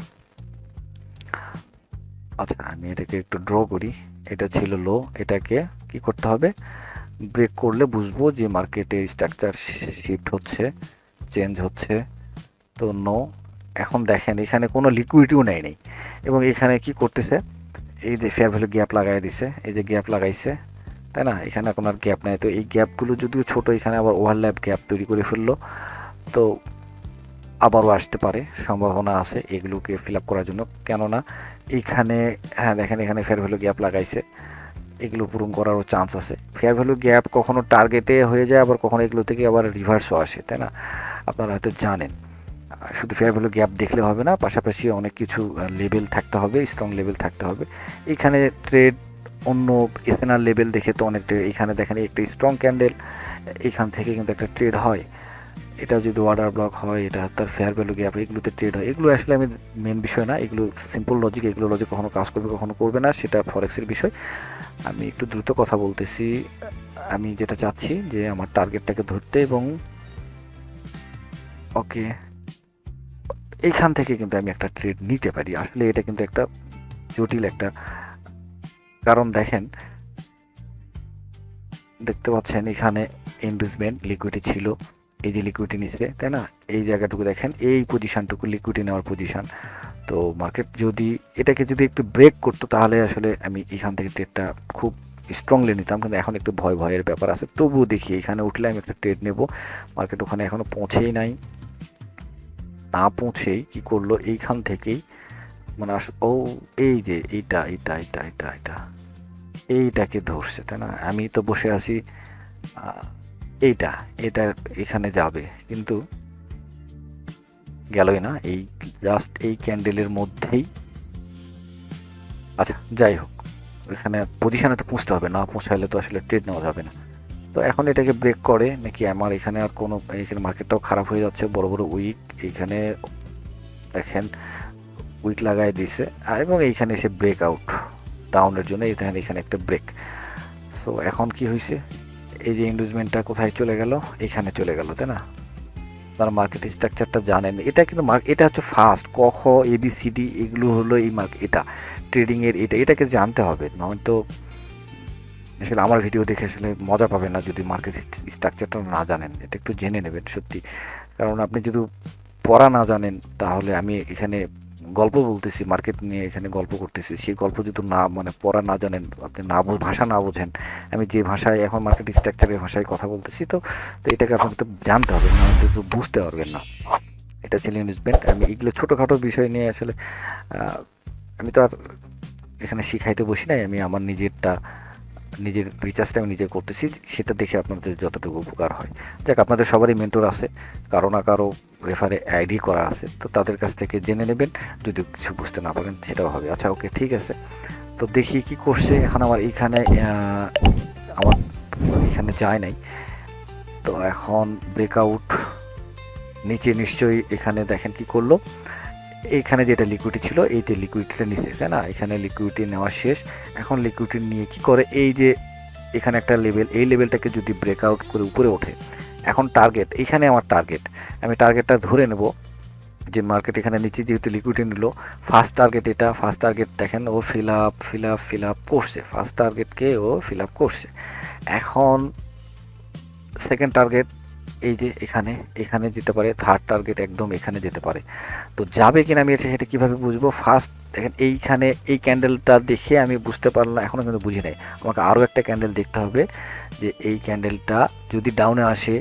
আচ্ছা, আমি এটাকে একটু ড্র করি, এটা ছিল লো, এটাকে কি করতে হবে, ব্রেক করলে বুঝবো যে মার্কেটে স্ট্রাকচার শিফট হচ্ছে, চেঞ্জ হচ্ছে। তো নো, এখন দেখেন এখানে কোনো লিকুইডিটিও নেই এবং এখানে কি করতেছে, এই যে ফেয়ার ভ্যালু গ্যাপ লাগাই দিছে, এই যে গ্যাপ লাগাইছে, তাই না? এখানে এখন আর গ্যাপ নেই। তো এই গ্যাপগুলো যদিও ছোট, এখানে আবার ওভারল্যাপ গ্যাপ তৈরি করে ফেললো, তো আবারও আসতে পারে, সম্ভাবনা আছে এগুলোকে ফিল আপ করার জন্য। কেননা এইখানে, হ্যাঁ দেখেন এখানে ফেয়ার ভ্যালু গ্যাপ লাগাইছে, এগুলো পূরণ করারও চান্স আছে। ফেয়ার ভ্যালু গ্যাপ কখনো টার্গেটে হয়ে যায়, আবার কখনো এগুলো থেকে আবার রিভার্সও আসে, তাই না? আপনারা হয়তো জানেন। শুধু ফেয়ার ভ্যালু গ্যাপ দেখলে হবে না, পাশাপাশি অনেক কিছু লেভেল থাকতে হবে, স্ট্রং লেভেল থাকতে হবে। এখানে ট্রেড অন্য এসএনআর লেভেল দেখে তো অনেক ট্রেড, এখানে দেখেন একটা স্ট্রং ক্যান্ডেল, এখান থেকে কিন্তু একটা ট্রেড হয়। এটা যদি অর্ডার ব্লক হয়, এটা তার ফেয়ার ভ্যালু গ্যাপ, এগুলোতে ট্রেড হয়। এগুলো আসলে আমি মেন বিষয় না, এগুলো সিম্পল লজিক, এগুলো লজিক কখনো কাজ করবে কখনো করবে না, সেটা ফরেক্সের বিষয়। আমি একটু দ্রুত কথা বলতেছি। আমি যেটা চাচ্ছি যে আমার টার্গেটটাকে ধরতে, এবং ওকে, এইখান থেকে কিন্তু আমি একটা ট্রেড নিতে পারি। আসলে এটা কিন্তু একটা জটিল একটা, কারণ দেখেন, দেখতে পাচ্ছেন এখানে ইনভেস্টমেন্ট লিকুইডিটি ছিল, এই যে লিকুইডিটি নিচ্ছে, তাই না? এই জায়গাটুকু দেখেন, এই পজিশনটুকু লিকুইডিটি নেওয়ার পজিশন। তো মার্কেট যদি এটাকে যদি একটু ব্রেক করতো, তাহলে আসলে আমি এখান থেকে ট্রেডটা খুব স্ট্রংলি নিতাম, কিন্তু এখন একটু ভয়ের ব্যাপার আছে। তবুও দেখি এখানে উঠলে আমি একটা ট্রেড নেব। মার্কেট ওখানে এখনো পৌঁছেই নাই, না পৌঁছেই কি করলো, এইখান থেকেই মানে ও এই যে এইটাকে ধরছে, তাই না? আমি তো বসে আছি, এইটা এটা এখানে যাবে, কিন্তু গেলই না, এই জাস্ট এই ক্যান্ডেলের মধ্যেই। আচ্ছা, যাই হোক, এখানে পজিশনে তো পৌঁছতে হবে, না পৌঁছাইলে তো আসলে ট্রেড নেওয়া যাবে না। তো এখন এটাকে ব্রেক করে নাকি আমার এখানে আর কোনো, এখানে মার্কেটটাও খারাপ হয়ে যাচ্ছে, বড় বড় উইক এইখানে দেখেন উইক লাগাই দিছে, এবং এইখানে এসে ব্রেক আউট ডাউনের জন্য এখানে একটা ব্রেক। সো এখন কি হয়েছে, এই যে ইনভেস্টমেন্টটা কোথায় চলে গেল, এখানে চলে গেল, তাই না? তার মার্কেট স্ট্রাকচারটা জানেন, এটা কিন্তু এটা হচ্ছে ফার্স্ট ক খ এবিসিডি, এগুলো হলো এই এটা ট্রেডিংয়ের, এটাকে জানতে হবে, নয়তো আসলে আমার ভিডিও দেখে আসলে মজা পাবেন না যদি মার্কেট স্ট্রাকচারটা না জানেন। এটা একটু জেনে নেবেন সত্যি, কারণ আপনি যদি পড়া না জানেন, তাহলে আমি এখানে গল্প বলতেছি, মার্কেট নিয়ে এখানে গল্প করতেছি, সেই গল্প যদি না মানে পড়া না জানেন, আপনি ভাষা না বোঝেন, আমি যে ভাষায় এখন মার্কেট স্ট্রাকচারের ভাষায় কথা বলতেছি, তো এটাকে আপনাকে তো জানতে হবে, না তো বুঝতে পারবেন না। এটা ছিল ইনভেস্টমেন্ট। আমি এগুলো ছোটোখাটো বিষয় নিয়ে আসলে আমি তো আর এখানে শিখাইতে বসি নাই, আমি আমার নিজের রিচার্জটা আমি নিজে করতেছি, সেটা দেখে আপনাদের যতটুকু উপকার হয়। যাক, আপনাদের সবারই মেন্টর আছে, কারো না কারো রেফারে আইডি করা আছে, তো তাদের কাছ থেকে জেনে নেবেন, যদি কিছু বুঝতে না পারেন সেটাও হবে। আচ্ছা, ওকে, ঠিক আছে। তো দেখি কি করছে এখন। আমার এখানে যায় নাই, তো এখন ব্রেকআউট নিচে নিশ্চয়ই, এখানে দেখেন কি করলো, এইখানে যেটা লিকুইডিটি ছিল, এই যে লিকুইডিটিটা নিচে, তাই না? এখানে লিকুইডিটি নেওয়া শেষ। এখন লিকুইডিটি নিয়ে কি করে, এই যে এখানে একটা লেভেল, এই লেভেলটাকে যদি ব্রেকআউট করে উপরে ওঠে, এখন টার্গেট, এইখানে আমার টার্গেট, আমি টার্গেটটা ধরে নেব যে মার্কেট এখানে নিচে যেহেতু লিকুইডিটি নিল, ফার্স্ট টার্গেট এটা, ফার্স্ট টার্গেট দেখেন ও ফিল আপ করছে, ফার্স্ট টার্গেটকে ও ফিল আপ করছে। এখন সেকেন্ড টার্গেট এই যে এখানে যেতে পারে, থার্ড টার্গেট একদম এখানে যেতে পারে। তো যাবে কিনা আমি সেটা কীভাবে বুঝবো? ফার্স্ট দেখেন এইখানে এই ক্যান্ডেলটা দেখে আমি বুঝতে পারলাম, এখনও কিন্তু বুঝি নাই, আমাকে আরও একটা ক্যান্ডেল দেখতে হবে যে এই ক্যান্ডেলটা যদি ডাউনে আসে,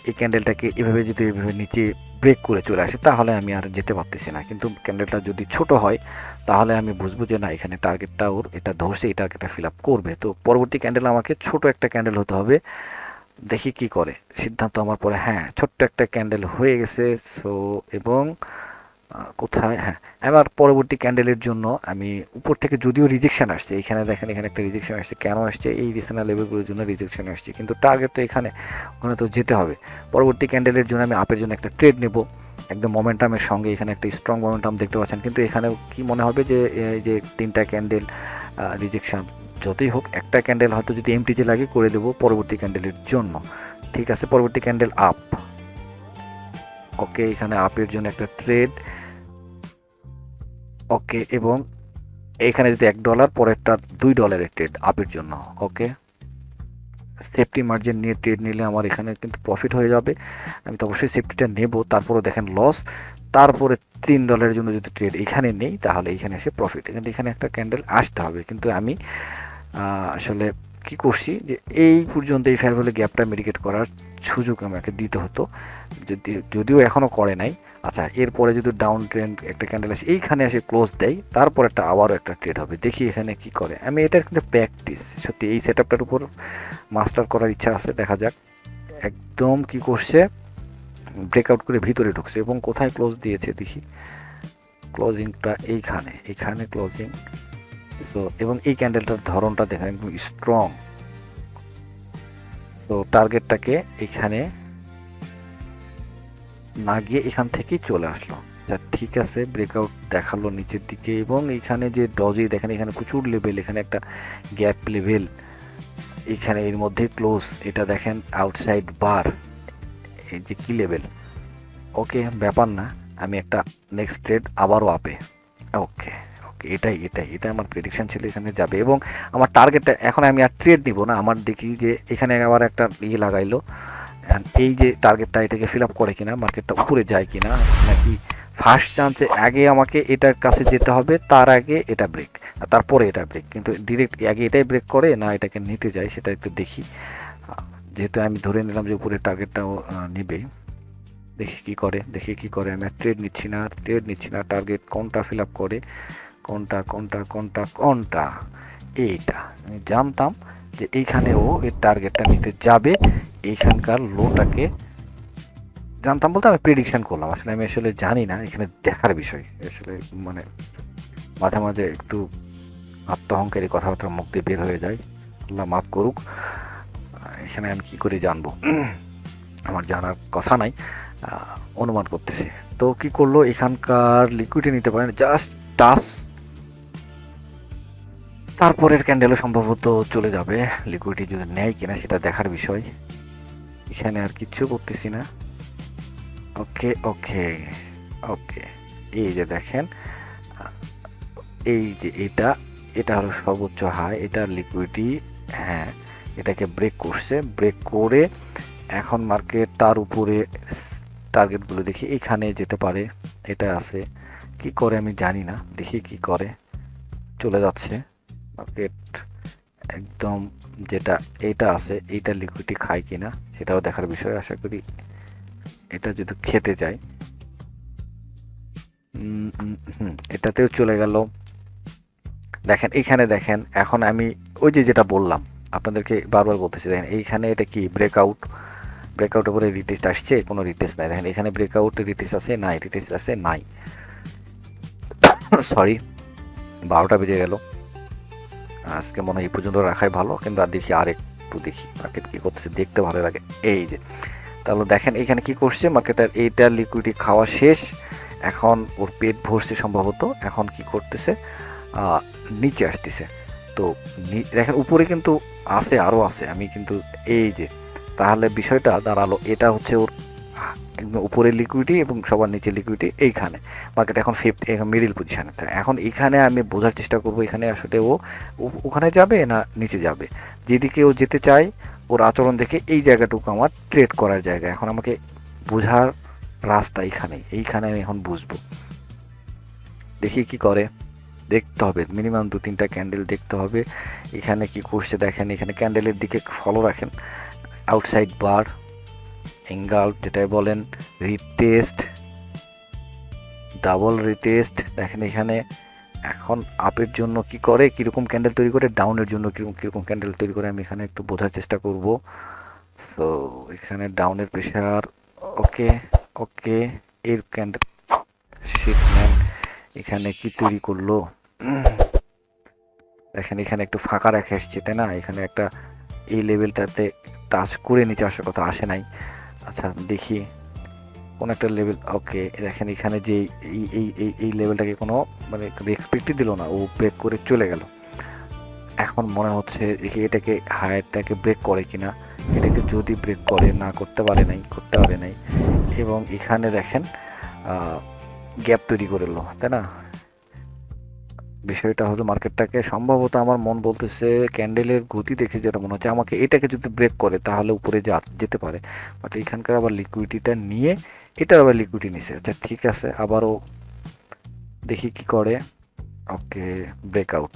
এই ক্যান্ডেলটাকে এভাবে যদি এভাবে নিচে ব্রেক করে চলে আসে তাহলে আমি আর যেতে পারতেছি না। কিন্তু ক্যান্ডেলটা যদি ছোট হয় তাহলে আমি বুঝবো যে না, এখানে টার্গেটটা ওর এটা ধরছে, এই টার্গেটটা ফিল আপ করবে। তো পরবর্তী ক্যান্ডেল আমাকে ছোট একটা ক্যান্ডেল হতে হবে, দেখি কি করে। সিদ্ধান্ত আমার পরে, হ্যাঁ ছোট্ট একটা ক্যান্ডেল হয়ে গেছে। সো এবং কোথায়, হ্যাঁ এবার পরবর্তী ক্যান্ডেলের জন্য আমি উপর থেকে যদিও রিজেকশন আসছে, এখানে দেখেন এখানে একটা রিজেকশন আসছে, কেন আসছে? এই রিজনাল লেভেলগুলোর জন্য রিজেকশন আসছে, কিন্তু টার্গেট তো এখানে, ওখানে তো যেতে হবে। পরবর্তী ক্যান্ডেলের জন্য আমি আপের জন্য একটা ট্রেড নেব একদম মোমেন্টামের সঙ্গে, এখানে একটা স্ট্রং মোমেন্টাম দেখতে পাচ্ছেন, কিন্তু এখানেও কি মনে হবে যে এই যে তিনটা ক্যান্ডেল রিজেকশন, যতই হোক একটা ক্যান্ডেল হয়তো যদি এমটিতে লাগে করে দেবো পরবর্তী ক্যান্ডেলের জন্য। ঠিক আছে, পরবর্তী ক্যান্ডেল আপ, ওকে এখানে আপের জন্য একটা ট্রেড, ওকে এবং এখানে যদি $1 পরেরটা $2 ট্রেড আপের জন্য, ওকে সেফটি মার্জিন নিয়ে ট্রেড নিলে আমার এখানে কিন্তু প্রফিট হয়ে যাবে, আমি তো অবশ্যই সেফটিটা নেব। তারপরে দেখেন লস, তারপরে $3 জন্য যদি ট্রেড এখানে নেই তাহলে এখানে এসে প্রফিট, কিন্তু এখানে একটা ক্যান্ডেল আসতে হবে। কিন্তু আমি আসলে কি করছি যে এই পর্যন্ত এই ফেয়ার ভ্যালু গ্যাপটা মিটিগেট করার সুযোগ আমাকে দিতে হতো, যদিও এখনও করে নাই। আচ্ছা, এরপরে যদি ডাউন ট্রেন্ড একটা ক্যান্ডেল আসে এইখানে এসে ক্লোজ দেয়, তারপর একটা আবারও একটা ট্রেড হবে, দেখি এখানে কি করে। আমি এটার কিন্তু প্র্যাকটিস, সত্যি এই সেট আপটার উপর মাস্টার করার ইচ্ছা আছে, দেখা যাক। একদম কি করছে, ব্রেকআউট করে ভিতরে ঢুকছে এবং কোথায় ক্লোজ দিয়েছে দেখি, ক্লোজিংটা এইখানে ক্লোজিং। সো এবং এই ক্যান্ডেলটার ধরনটা দেখেন একদম স্ট্রং। তো টার্গেটটাকে এখানে না গিয়ে এখান থেকেই চলে আসলো। ঠিক আছে, ব্রেকআউট দেখালো নিচের দিকে এবং এখানে যে ডজি দেখেন এখানে প্রচুর লেভেল, এখানে একটা গ্যাপ লেভেল, এখানে এর মধ্যে ক্লোজ, এটা দেখেন আউটসাইড বার, এই যে কি লেভেল। ওকে ব্যাপার না, আমি একটা নেক্সট ট্রেড আবারও আপে, ওকে ওকে এটা আমার প্রেডিকশন ছিল এখানে যাবে। এবং আমার টার্গেটটা এখন আমি আর ট্রেড নিব না, আমার দেখি যে এখানে আবার একটা লাগাইলো, এই যে টার্গেটটা এটাকে ফিল আপ করে কিনা, মার্কেটটা উপরে যায় কিনা, নাকি ফার্স্ট চান্সে আগে আমাকে এটার কাছে যেতে হবে, তার আগে এটা ব্রেক, তারপরে এটা ব্রেক, কিন্তু ডিরেক্ট আগে এটাই ব্রেক করে না এটাকে নিতে যায়, সেটা একটু দেখি। যেহেতু আমি ধরে নিলাম যে উপরে টার্গেটটাও নেবে, দেখি কি করে। আমি ট্রেড নিচ্ছি না, টার্গেট কোনটা ফিল আপ করে, কোনটা এইটা। আমি জানতাম যে এইখানে ও এর টার্গেটটা নিতে যাবে, এইখানকার লোটাকে জানতাম বলতে আমি প্রেডিকশন করলাম, আসলে আমি আসলে জানি না, এখানে দেখার বিষয় আসলে, মানে মাঝে মাঝে একটু আত্মহংকারী কথাবার্তা মুখ দিয়ে বের হয়ে যায়, আল্লাহ মাফ করুক। এখানে আমি কি করে জানবো, আমার জানার কথা নাই, অনুমান করতেছি। তো কি করলো, এখানকার লিকুইডি নিতে পারেন, জাস্ট টাচ, তারপরের ক্যান্ডেলও সম্ভবত চলে যাবে। লিকুইডি যদি নেয় কিনা সেটা দেখার বিষয়, এখানে আর কিচ্ছু করতেছি না। ওকে ওকে ওকে এই যে দেখেন, এই যে এটা হলো সর্বোচ্চ হাই, এটা লিকুইডি, হ্যাঁ এটাকে ব্রেক করছে, ব্রেক করে এখন মার্কেট তার উপরে টার্গেটগুলো দেখি, এখানে যেতে পারে, এটা আছে, কি করে আমি জানি না, দেখি কি করে। চলে যাচ্ছে মার্কেট একদম, যেটা এইটা আছে এইটা লিকুইডি খায় কিনা সেটাও দেখার বিষয়, আশা করি এটা যদি খেতে যায়, এটাতেও চলে গেল। দেখেন এইখানে দেখেন, এখন আমি ওই যে যেটা বললাম আপনাদেরকে বারবার বলতেছি, দেখেন এইখানে এটা কি ব্রেকআউটের পরে রিটেস্ট আসছে, কোনো রিটেস্ট নাই, দেখেন এখানে ব্রেকআউট রিটেস্ট আছে নাই, সরি 12টা বেজে গেল, আজকে মনে হয় এই পর্যন্ত রাখাই ভালো, কিন্তু আর দেখি আর একটু দেখি মার্কেট কি করতেছে, দেখতে ভালো লাগে। এই যে তাহলে দেখেন এখানে কি করছে, মার্কেটের এইটার লিকুইডিটি খাওয়া শেষ, এখন ওর পেট ভরছে সম্ভবত, এখন কি করতেছে, নিচে আসতেছে। তো দেখেন উপরে কিন্তু আছে, আরও আছে, আমি কিন্তু এই যে, তাহলে বিষয়টা দাঁড়ালো এটা হচ্ছে ওর একদম উপরে লিকুইডিটি এবং সবার নিচে লিকুইডিটি এইখানে। মার্কেট এখন মিডিল পজিশনে। এখন এখানে আমি বোঝার চেষ্টা করব এখানে আসলে ও ওখানে যাবে না নিচে যাবে। যেদিকে ও যেতে চায় ওর আচরণ দেখে এই জায়গাটুকু আমার ট্রেড করার জায়গা। এখন আমাকে বোঝার রাস্তা এইখানে আমি এখন বুঝবো। দেখি কি করে, দেখতে হবে মিনিমাম 2-3টা ক্যান্ডেল দেখতে হবে। এখানে কি করছে দেখেন, এখানে ক্যান্ডেলের দিকে ফলো রাখেন। আউটসাইড বার, এঙ্গেল যেটাই বলেন, রিটেস্ট, ডাবল রিটেস্ট। দেখেন এখানে এখন আপের জন্য কি করে, কীরকম ক্যান্ডেল তৈরি করে, ডাউনের জন্য কীরকম ক্যান্ডেল তৈরি করে আমি এখানে একটু বোঝার চেষ্টা করব। সো এখানে ডাউনের প্রেশার, ওকে ওকে, এর ক্যান্ডেল শিটম্যান এখানে কি তৈরি করলো দেখেন, এখানে একটু ফাঁকা রেখে আসছে তাই না, এখানে একটা এই লেভেলটাতে টাচ করে নিচে আসার কথা, আসে নাই। আচ্ছা দেখি কোন একটা লেভেল, ওকে দেখেন এখানে যে এই লেভেলটাকে কোনো মানে রেসপেক্টই দিল না, ও ব্রেক করে চলে গেল। এখন মনে হচ্ছে এটাকে হায়ারটাকে ব্রেক করে কিনা, এটাকে যদি ব্রেক করে, না করতে পারে নাই এবং এখানে দেখেন গ্যাপ তৈরি করলো তাই না। বিষয়টা হলো মার্কেটটাকে সম্ভবত আমার মন বলতেছে ক্যান্ডেলের গতি দেখে যেটা মনে হচ্ছে আমাকে, এটাকে যদি ব্রেক করে তাহলে উপরে যেতে পারে। বাট এখানকার আবার লিকুইডিটিটা নিয়ে এটার আবার লিকুইডিটি নিছে। আচ্ছা ঠিক আছে, আবারও দেখি কি করে। ওকে, ব্রেকআউট।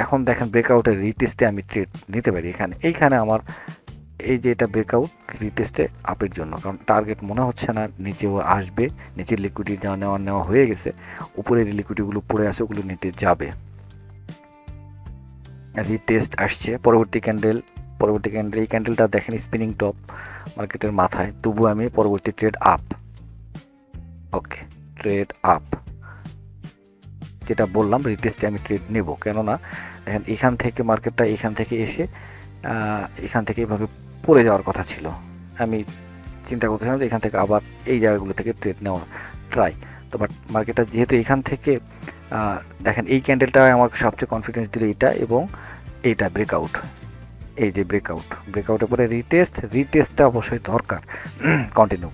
এখন দেখেন ব্রেকআউটের রিটেস্টে আমি ট্রেড নিতে পারি। এইখানে আমার এই যে এটা ব্রেকআউট রিটেস্টে আপের জন্য, কারণ টার্গেট মনে হচ্ছে না নিচেও আসবে, নিচের লিকুইডিটি যা নেওয়া হয়ে গেছে, উপরের লিকুইডিটিগুলো পড়ে আছে ওগুলো নিতে যাবে। রিটেস্ট আসছে, পরবর্তী ক্যান্ডেল এই ক্যান্ডেলটা দেখেন স্পিনিং টপ মার্কেটের মাথায়, তবু আমি পরবর্তী ট্রেড আপ। ওকে, ট্রেড আপ, যেটা বললাম রিটেস্টে আমি ট্রেড নেব, কেননা দেখেন এখান থেকে মার্কেটটা এখান থেকে এসে এখান থেকে এভাবে পড়ে যাওয়ার কথা ছিল। আমি চিন্তা করতেছিলাম যে এখান থেকে আবার এই জায়গাগুলো থেকে ট্রেড নেওয়ার ট্রাই। তো বাট মার্কেটটা যেহেতু এখান থেকে দেখেন এই ক্যান্ডেলটা আমাকে সবচেয়ে কনফিডেন্স দিল এইটা, এবং এইটা ব্রেকআউট, এই যে ব্রেকআউটের পরে রিটেস্টটা অবশ্যই দরকার কন্টিনিউ।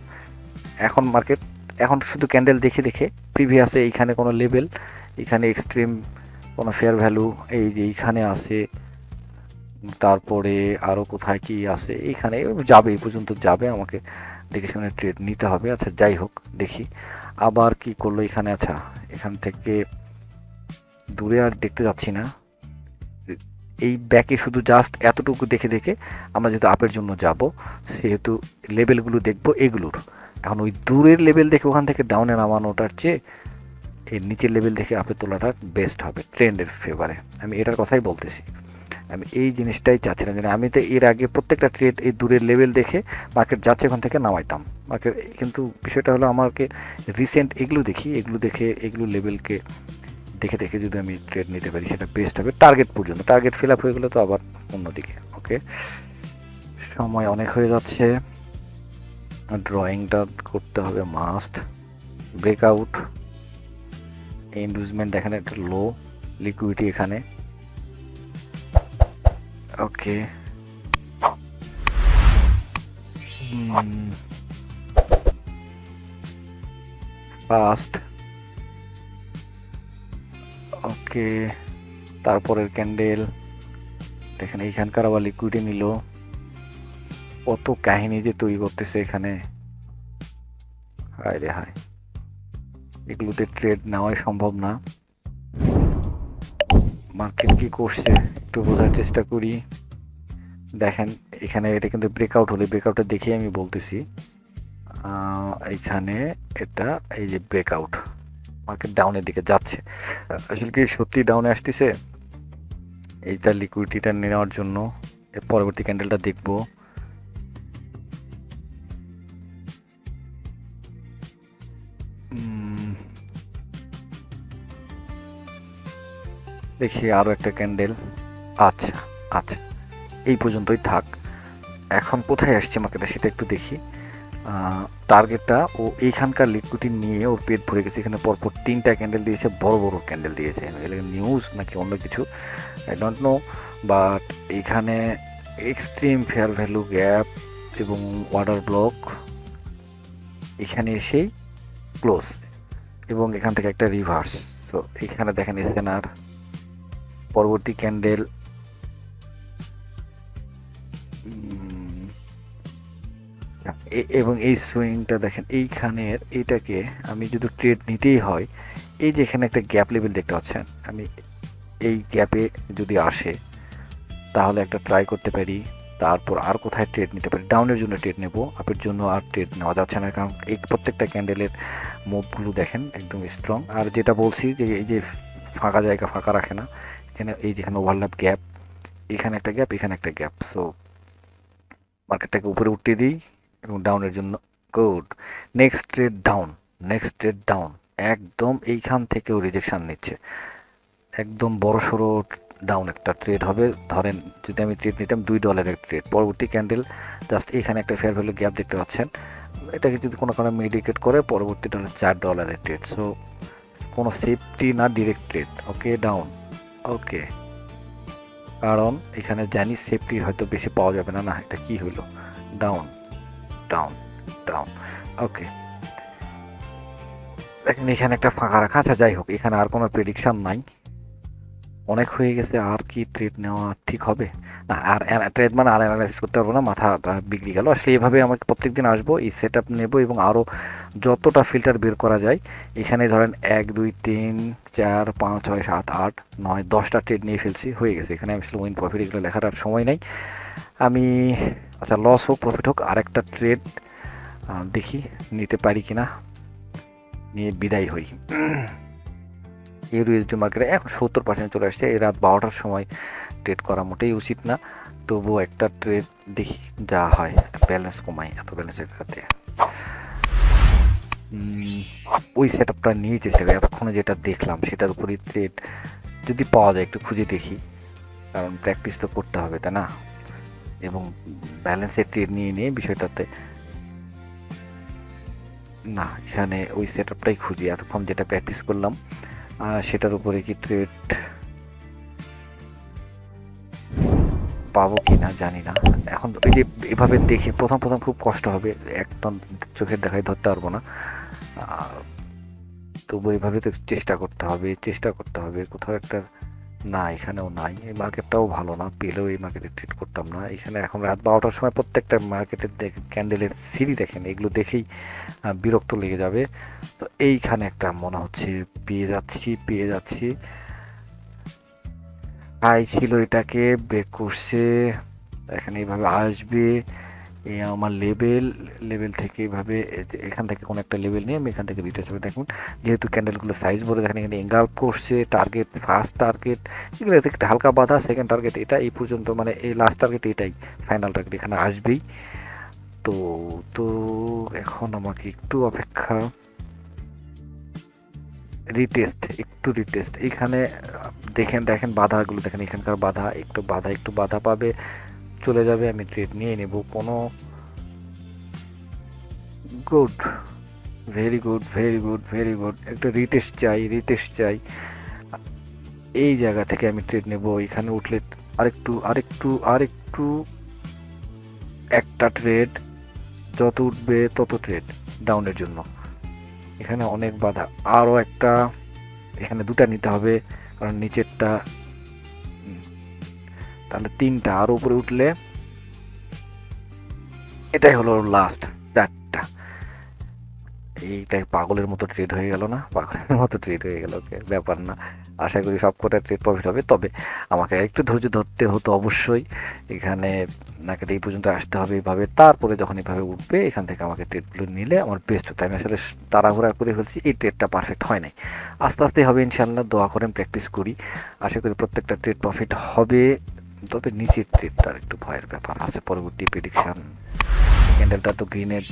এখন মার্কেট এখন শুধু ক্যান্ডেল দেখে প্রিভিয়াসে এইখানে কোনো লেভেল, এখানে এক্সট্রিম কোনো ফেয়ার ভ্যালু এই যে এইখানে আছে, তারপরে আরও কোথায় কি আছে, এইখানে যাবে, এই পর্যন্ত যাবে, আমাকে দেখে শুনে ট্রেড নিতে হবে। আচ্ছা যাই হোক, দেখি আবার কি করলো এখানে। আচ্ছা এখান থেকে দূরে আর দেখতে যাচ্ছি না, এই ব্যাকে শুধু জাস্ট এতটুকু দেখে আমরা যেহেতু আপের জন্য যাব, সেহেতু লেভেলগুলো দেখবো এগুলোর। এখন ওই দূরের লেভেল দেখে ওখান থেকে ডাউনে নামানোটার চেয়ে এই নিচের লেভেল দেখে আপের তোলাটা বেস্ট হবে ট্রেন্ডের ফেভারে। আমি এটার কথাই বলতেছি, আমি এই জিনিসটাই চাচ্ছিলাম যে আমি তো এর আগে প্রত্যেকটা ট্রেড এই দূরের লেভেল দেখে মার্কেট যাচ্ছে ওখান থেকে নামাইতাম মার্কেট, কিন্তু বিষয়টা হলো আমাকে রিসেন্ট এগুলো লেভেলকে দেখে যদি আমি ট্রেড নিতে পারি সেটা বেস্ট হবে। টার্গেট পর্যন্ত, টার্গেট ফিল আপ হয়ে গেলে তো আবার অন্যদিকে। ওকে, সময় অনেক হয়ে যাচ্ছে, ড্রয়িংটা করতে হবে মাস্ট। ব্রেকআউট, ইন্ডুসমেন্ট দেখেন একটা লো লিকুইডিটি এখানে। ওকে, ফাস্ট, ওকে, তারপরের ক্যান্ডেল দেখেন এইখানকার আবার লিকুইডিটি নিল। কত কাহিনী যে তৈরি করতেছে এখানে, হায় রে হায়, এগুলোতে ট্রেড নেওয়াই সম্ভব না। মার্কেট কি করছে একটু বোঝার চেষ্টা করি। দেখেন এখানে এটা কিন্তু ব্রেকআউট হলে, ব্রেকআউটটা দেখেই আমি বলতেছি এইখানে এটা এই যে ব্রেকআউট, মার্কেট ডাউনের দিকে যাচ্ছে। আসলে কি সত্যি ডাউনে আসতেছে, এইটা লিকুইডিটিটা নেওয়ার জন্য এর পরবর্তী ক্যান্ডেলটা দেখবো। দেখি আরও একটা ক্যান্ডেল। আচ্ছা আচ্ছা, এই পর্যন্তই থাক। এখন কোথায় আসছে মার্কেটটা সেটা একটু দেখি। টার্গেটটা ও এইখানকার লিকুইডিটি নিয়ে ওর পেট ভরে গেছে। এখানে পরপর 3টা ক্যান্ডেল দিয়েছে, বড় ক্যান্ডেল দিয়েছে। নিউজ নাকি অন্য কিছু আই ডোন্ট নো, বাট এইখানে এক্সট্রিম ফেয়ার ভ্যালু গ্যাপ এবং অর্ডার ব্লক, এখানে এসেই ক্লোজ এবং এখান থেকে একটা রিভার্স। সো এখানে দেখেন এসএনআর, পরবর্তী ক্যান্ডেল, এবং এই সুইংটা দেখেন এইখানের, এইটাকে আমি যদি ট্রেড নিতেই হয়, এই যে এখানে একটা গ্যাপ লেভেল দেখতে পাচ্ছেন, আমি এই গ্যাপে যদি আসে তাহলে একটা ট্রাই করতে পারি, তারপর আর কোথায় ট্রেড নিতে পারি। ডাউনের জন্য ট্রেড নেব, আপের জন্য আর ট্রেড নেওয়া যাচ্ছে না, কারণ এই প্রত্যেকটা ক্যান্ডেলের মুভগুলো দেখেন একদম স্ট্রং। আর যেটা বলছি যে এই যে ফাঁকা জায়গা ফাঁকা রাখে না, এখানে এই যেখানে ওভারল্যাপ গ্যাপ, এখানে একটা গ্যাপ, এখানে একটা গ্যাপ। সো মার্কেটটাকে উপরে উঠতে দিই এবং ডাউনের জন্য good. Next trade down, next trade down, একদম এইখান থেকেও রিজেকশন নিচ্ছে, একদম বড়সড় ডাউন একটা ট্রেড হবে। ধরেন যদি আমি ট্রেড নিতাম $2 ট্রেড, পরবর্তী ক্যান্ডেল জাস্ট এখানে একটা ফেয়ার ভ্যালু গ্যাপ দেখতে পাচ্ছেন, এটাকে যদি কোনো কারণে মেডিকেট করে পরবর্তীটা হলো $4 ট্রেড। সো কোনো সেফটি না, ডিরেক্ট ট্রেড। ওকে ডাউন, ওকে, কারণ এখানে জানি সেফটির হয়তো বেশি পাওয়া যাবে না। না, এটা কি হলো, ডাউন ডাউন ডাউন, ওকে। দেখেন এখানে একটা ফাঁকা রাখা, আচ্ছা যাই হোক, এখানে আর কোনো প্রেডিকশন নাই, অনেক হয়ে গেছে, আর কি ট্রেড নেওয়া ঠিক হবে না। আর ট্রেড মানে আর অ্যানালাইসিস করতে পারবো না, মাথা বিগড়ে গেল। আসলে এভাবে আমাকে প্রত্যেকদিন আসবো, এই সেট আপ নেবো এবং আরও যতটা ফিল্টার বের করা যায়। এখানে ধরেন 1 2 3 4 5 6 7 8 9 10টা ট্রেড নিয়ে ফেলছি, হয়ে গেছে। এখানে আমি আসলে উইন প্রফিট এগুলো লেখার আর সময় নেই আমি। আচ্ছা লস হোক প্রফিট হোক, আরেকটা ট্রেড দেখি নিতে পারি কিনা, নিয়ে বিদায় হই। ইউএসডি মার্কেটে এখন 70% চলে আসছে, এই রাত 12টার সময় ট্রেড করা মোটেই উচিত না, তবুও একটা ট্রেড দেখি যা হয়, ব্যালেন্স কমাই, এত ব্যালেন্সের সাথে ওই সেট আপটা নিয়ে চেষ্টা করি। এতক্ষণে যেটা দেখলাম সেটার উপরই ট্রেড যদি পাওয়া যায় একটু খুঁজে দেখি, কারণ প্র্যাকটিস তো করতে হবে তাই না, এবং ব্যালেন্সের ট্রেড নিয়ে নিয়ে বিষয়টাতে না, এখানে ওই সেট আপটাই খুঁজি। এতক্ষণ যেটা প্র্যাকটিস করলাম সেটার উপরে কি ট্রেড পাবো কি না জানি না। এখন ওই যে এভাবে দেখে প্রথম প্রথম খুব কষ্ট হবে, একদম চোখের দেখায় ধরতে পারবো না, তবু এইভাবে তো চেষ্টা করতে হবে কোথাও একটা। না, এখানেও নাই, এই মার্কেটটাও ভালো না, পেলেও এই মার্কেটে ট্রেড করতাম না। এখানে এখন রাত 12টার সময় প্রত্যেকটা মার্কেটের ক্যান্ডেলের সিরি দেখেন, এগুলো দেখেই বিরক্ত লেগে যাবে। তো এইখানে একটা মনে হচ্ছে পেয়ে যাচ্ছি। হাই ছিল, এটাকে ব্রেক করছে, এখানে এইভাবে আসবে, এই আমার লেভেল থেকে এইভাবে এখান থেকে কোনো একটা লেভেল নিয়ে আমি এখান থেকে রিটেস্ট হবে। দেখুন যেহেতু ক্যান্ডেলগুলো সাইজ বলে দেখেন, এখানে এঙ্গাল্প করছে, টার্গেট ফার্স্ট টার্গেট এগুলো থেকে হালকা বাধা, সেকেন্ড টার্গেট এটা, এই পর্যন্ত মানে এই লাস্ট টার্গেট এটাই ফাইনাল টার্গেট, এখানে আসবেই। তো তো এখন আমাকে একটু অপেক্ষা, রিটেস্ট এইখানে দেখেন বাধাগুলো দেখেন, এখানকার বাধা একটু বাধা পাবে, চলে যাবে, আমি ট্রেড নিয়ে নেব। কোনো গুড, ভেরি গুড, একটা রিটেস্ট চাই, এই জায়গা থেকে আমি ট্রেড নেব। এখানে উঠলে আরেকটু একটা ট্রেড, যত উঠবে তত ট্রেড ডাউনের জন্য। এখানে অনেক বাধা, আরও একটা, এখানে দুটা নিতে হবে কারণ নিচেরটা, তাহলে 3টা, আর উপরে উঠলে এটাই হলো লাস্ট 4টা। এইটাই পাগলের মতো ট্রেড হয়ে গেল না, ওকে ব্যাপার না, আশা করি সব কটা ট্রেড প্রফিট হবে। তবে আমাকে একটু ধৈর্য ধরতে হতো অবশ্যই, এখানে নাকি এই পর্যন্ত আসতে হবে এইভাবে, তারপরে যখন এইভাবে উঠবে এখান থেকে আমাকে ট্রেডগুলো নিলে আমার বেস্ট হতো। আমি আসলে তাড়াহুড়া করে ফেলছি, এই ট্রেডটা পারফেক্ট হয় নাই, আস্তে আস্তে হবে ইনশাল্লাহ, দোয়া করেন, প্র্যাকটিস করি, আশা করি প্রত্যেকটা ট্রেড প্রফিট হবে। তবে নিচের ট্রেডটার একটু ভয়ের ব্যাপার আছে। পরবর্তী প্রেডিকশন, ক্যান্ডেলটা তো গ্রিনের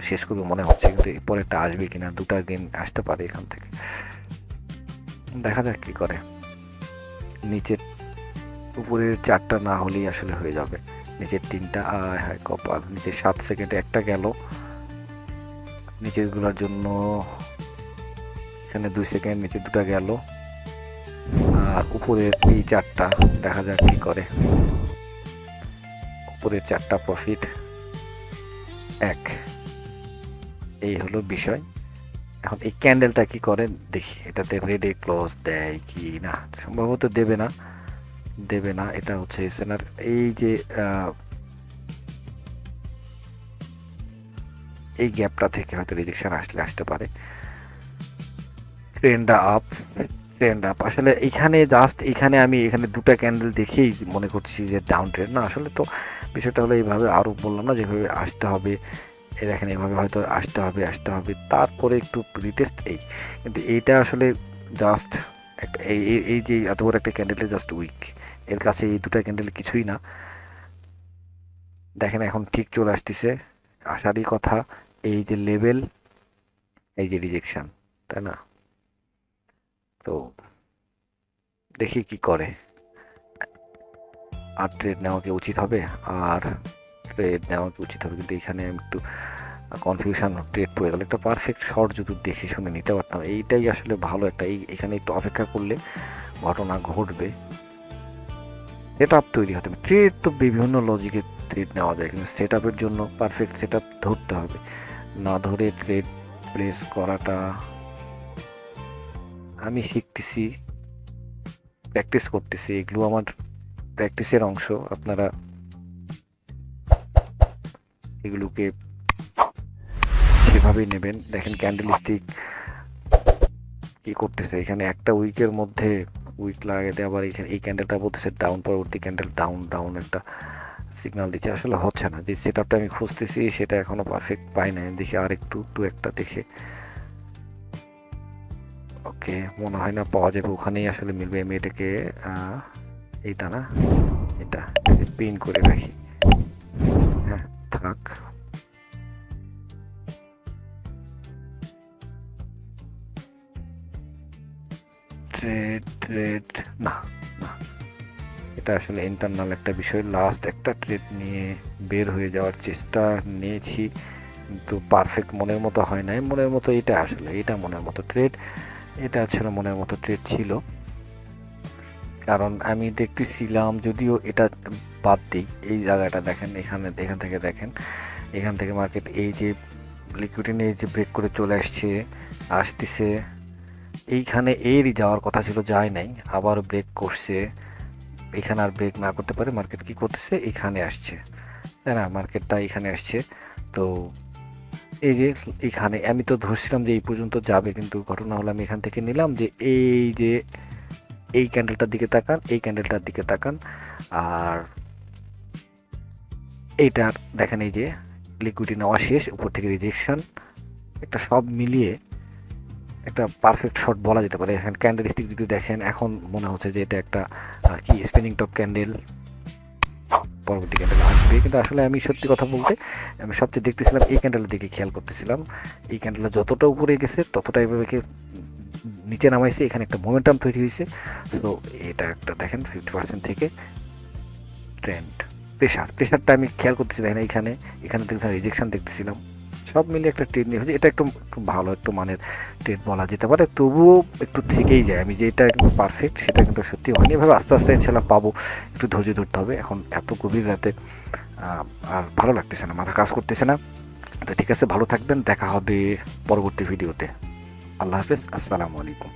শেষ করবে মনে হচ্ছে, কিন্তু পরেরটা আসবে কিনা, 2টা গ্রিন আসতে পারে এখান থেকে, দেখা যাক কি করে। নিচের উপরের 4টা না হলেই আসলে হয়ে যাবে, নিচের 3টা, হ্যাঁ কপাল, নিচের 7 সেকেন্ডে একটা গেল, নিচের গুলার জন্য এখানে 2 সেকেন্ড, নিচে 2টা গেল, আর উপরের এই 4টা দেখা যাক কি করে। উপরের 4টা প্রফিট, এক, এই হলো বিষয়। এখন এই ক্যান্ডেলটা কি করে দেখি, এটাতে রেডে ক্লোজ দেয় কি না, সম্ভবত দেবে না। এটা হচ্ছে এসএনআর, এই যে এই গ্যাপটা থেকে হয়তো রিজেকশন আসতে পারে। ট্রেন্ড আপ, আসলে এখানে জাস্ট এখানে আমি এখানে দুটো ক্যান্ডেল দেখেই মনে করছি যে ডাউন ট্রেন্ড না। আসলে তো বিষয়টা হলো এইভাবে, আরও বললাম না যেভাবে আসতে হবে, এই দেখেন এইভাবে হয়তো আসতে হবে তারপরে একটু রিটেস্ট এই, কিন্তু এইটা আসলে জাস্ট একটা এই যে এত বড় একটা ক্যান্ডেল জাস্ট উইক, এর কাছে এই দুটো ক্যান্ডেল কিছুই না। দেখেন এখন ঠিক চলে আসতেছে, আসারই কথা। এই যে লেভেল, এই যে রিজেকশন, তাই না? তো দেখি কি করে। আর ট্রেড নেওয়া কি উচিত হবে, আর ট্রেড নেওয়া কি উচিত হবে, কিন্তু এখানে আমি একটু কনফিউশন, ট্রেড পড়ে গেল। একটা পারফেক্ট শর্ট যদি দেখে শুনে নিতে পারতাম, এইটাই আসলে ভালো একটা, এখানে একটু অপেক্ষা করলে ঘটনা ঘটবে, সেট আপ তৈরি হতে হবে। ট্রেড তো বিভিন্ন লজিকে ট্রেড নেওয়া যায়, কিন্তু সেট আপের জন্য পারফেক্ট সেট আপ ধরতে হবে, না ধরে ট্রেড প্লেস করাটা আমি শিখতেছি, প্র্যাকটিস করতেছি, এগুলো আমার প্র্যাকটিসের অংশ। আপনারা এগুলোকে সেভাবেই নেবেন। দেখেন ক্যান্ডেল স্টিক কি করতেছে, এখানে একটা উইকের মধ্যে উইক লাগাই দেয়, আবার এখানে এই ক্যান্ডেলটা বলতেছে ডাউন, পরবর্তী ক্যান্ডেল ডাউন একটা সিগন্যাল দিচ্ছে। আসলে হচ্ছে না, যে সেট আপটা আমি খুঁজতেছি সেটা এখনো পারফেক্ট পাই নাই। দেখি আর একটু দু একটা দেখে, ওকে মনে হয় না পাওয়া যাবে, ওখানেই আসলে মিলবে। আমি এটাকে এইটা না, এটা পিন করে রাখি, হ্যাঁ থাক। ট্রেড না, এটা আসলে ইন্টারনাল একটা বিষয়। লাস্ট একটা ট্রেড নিয়ে বের হয়ে যাওয়ার চেষ্টা নিয়েছি, কিন্তু পারফেক্ট মনের মতো হয় নাই। মনের মতো এটা আসলে, এটা মনের মতো ট্রেড, এটা ছিল মনের মতো ট্রেড ছিল। কারণ আমি দেখতেছিলাম, যদিও এটা বাদ দিই, এই জায়গাটা দেখেন, এখান থেকে দেখেন, এখান থেকে মার্কেট এই যে লিকুইডিটি নিয়ে যে ব্রেক করে চলে আসতেছে, এইখানে এরই যাওয়ার কথা ছিল, যায় নাই, আবার ব্রেক করছে। এখানে আর ব্রেক না করতে পারে মার্কেট কি করতেছে, এখানে আসছে, তাই না? মার্কেটটা এখানে আসছে। তো এই যে এখানে আমি তো ধরছিলাম যে এই পর্যন্ত যাবে, কিন্তু ঘটনা হলো আমি এখান থেকে নিলাম যে এই যে এই ক্যান্ডেলটার দিকে তাকান, এই ক্যান্ডেলটার দিকে তাকান, আর এইটার দেখেন এই যে লিকুইডিটি নেওয়া শেষ, উপর থেকে রিজেকশন, একটা সব মিলিয়ে একটা পারফেক্ট শট বলা যেতে পারে। এখানে ক্যান্ডেল স্টিক যদি দেখেন, এখন মনে হচ্ছে যে এটা একটা কি স্পিনিং টপ ক্যান্ডেল, পরবর্তী ক্যান্ডেল আসবে। কিন্তু আসলে আমি সত্যি কথা বলতে আমি সবচেয়ে দেখতেছিলাম এই ক্যান্ডেলের দিকে খেয়াল করতেছিলাম। এই ক্যান্ডেলটা যতটা উপরে গেছে ততটা এইভাবে নিচে নামাইছে, এখানে একটা মোমেন্টাম তৈরি হয়েছে। সো এটা একটা দেখেন 50% থেকে ট্রেন্ড, প্রেশারটা আমি খেয়াল করতেছি, দেখেন এখানে দেখতে রিজেকশন দেখতেছিলাম, সব মিলে একটা ট্রেড নিয়ে এটা একটু ভালো একটু মানের ট্রেড বলা যেতে পারে। তবুও একটু থেকেই যায়, আমি যেটা একদম পারফেক্ট সেটা কিন্তু সত্যি হয়নি। এভাবে আস্তে আস্তে ইনশাল্লাহ পাবো, একটু ধৈর্য ধরতে হবে। এখন এত গভীর রাতে আর ভালো লাগতেছে না, মাথা কাজ করতেছে না। তো ঠিক আছে, ভালো থাকবেন, দেখা হবে পরবর্তী ভিডিওতে। আল্লাহ হাফেজ, আসসালামু আলাইকুম।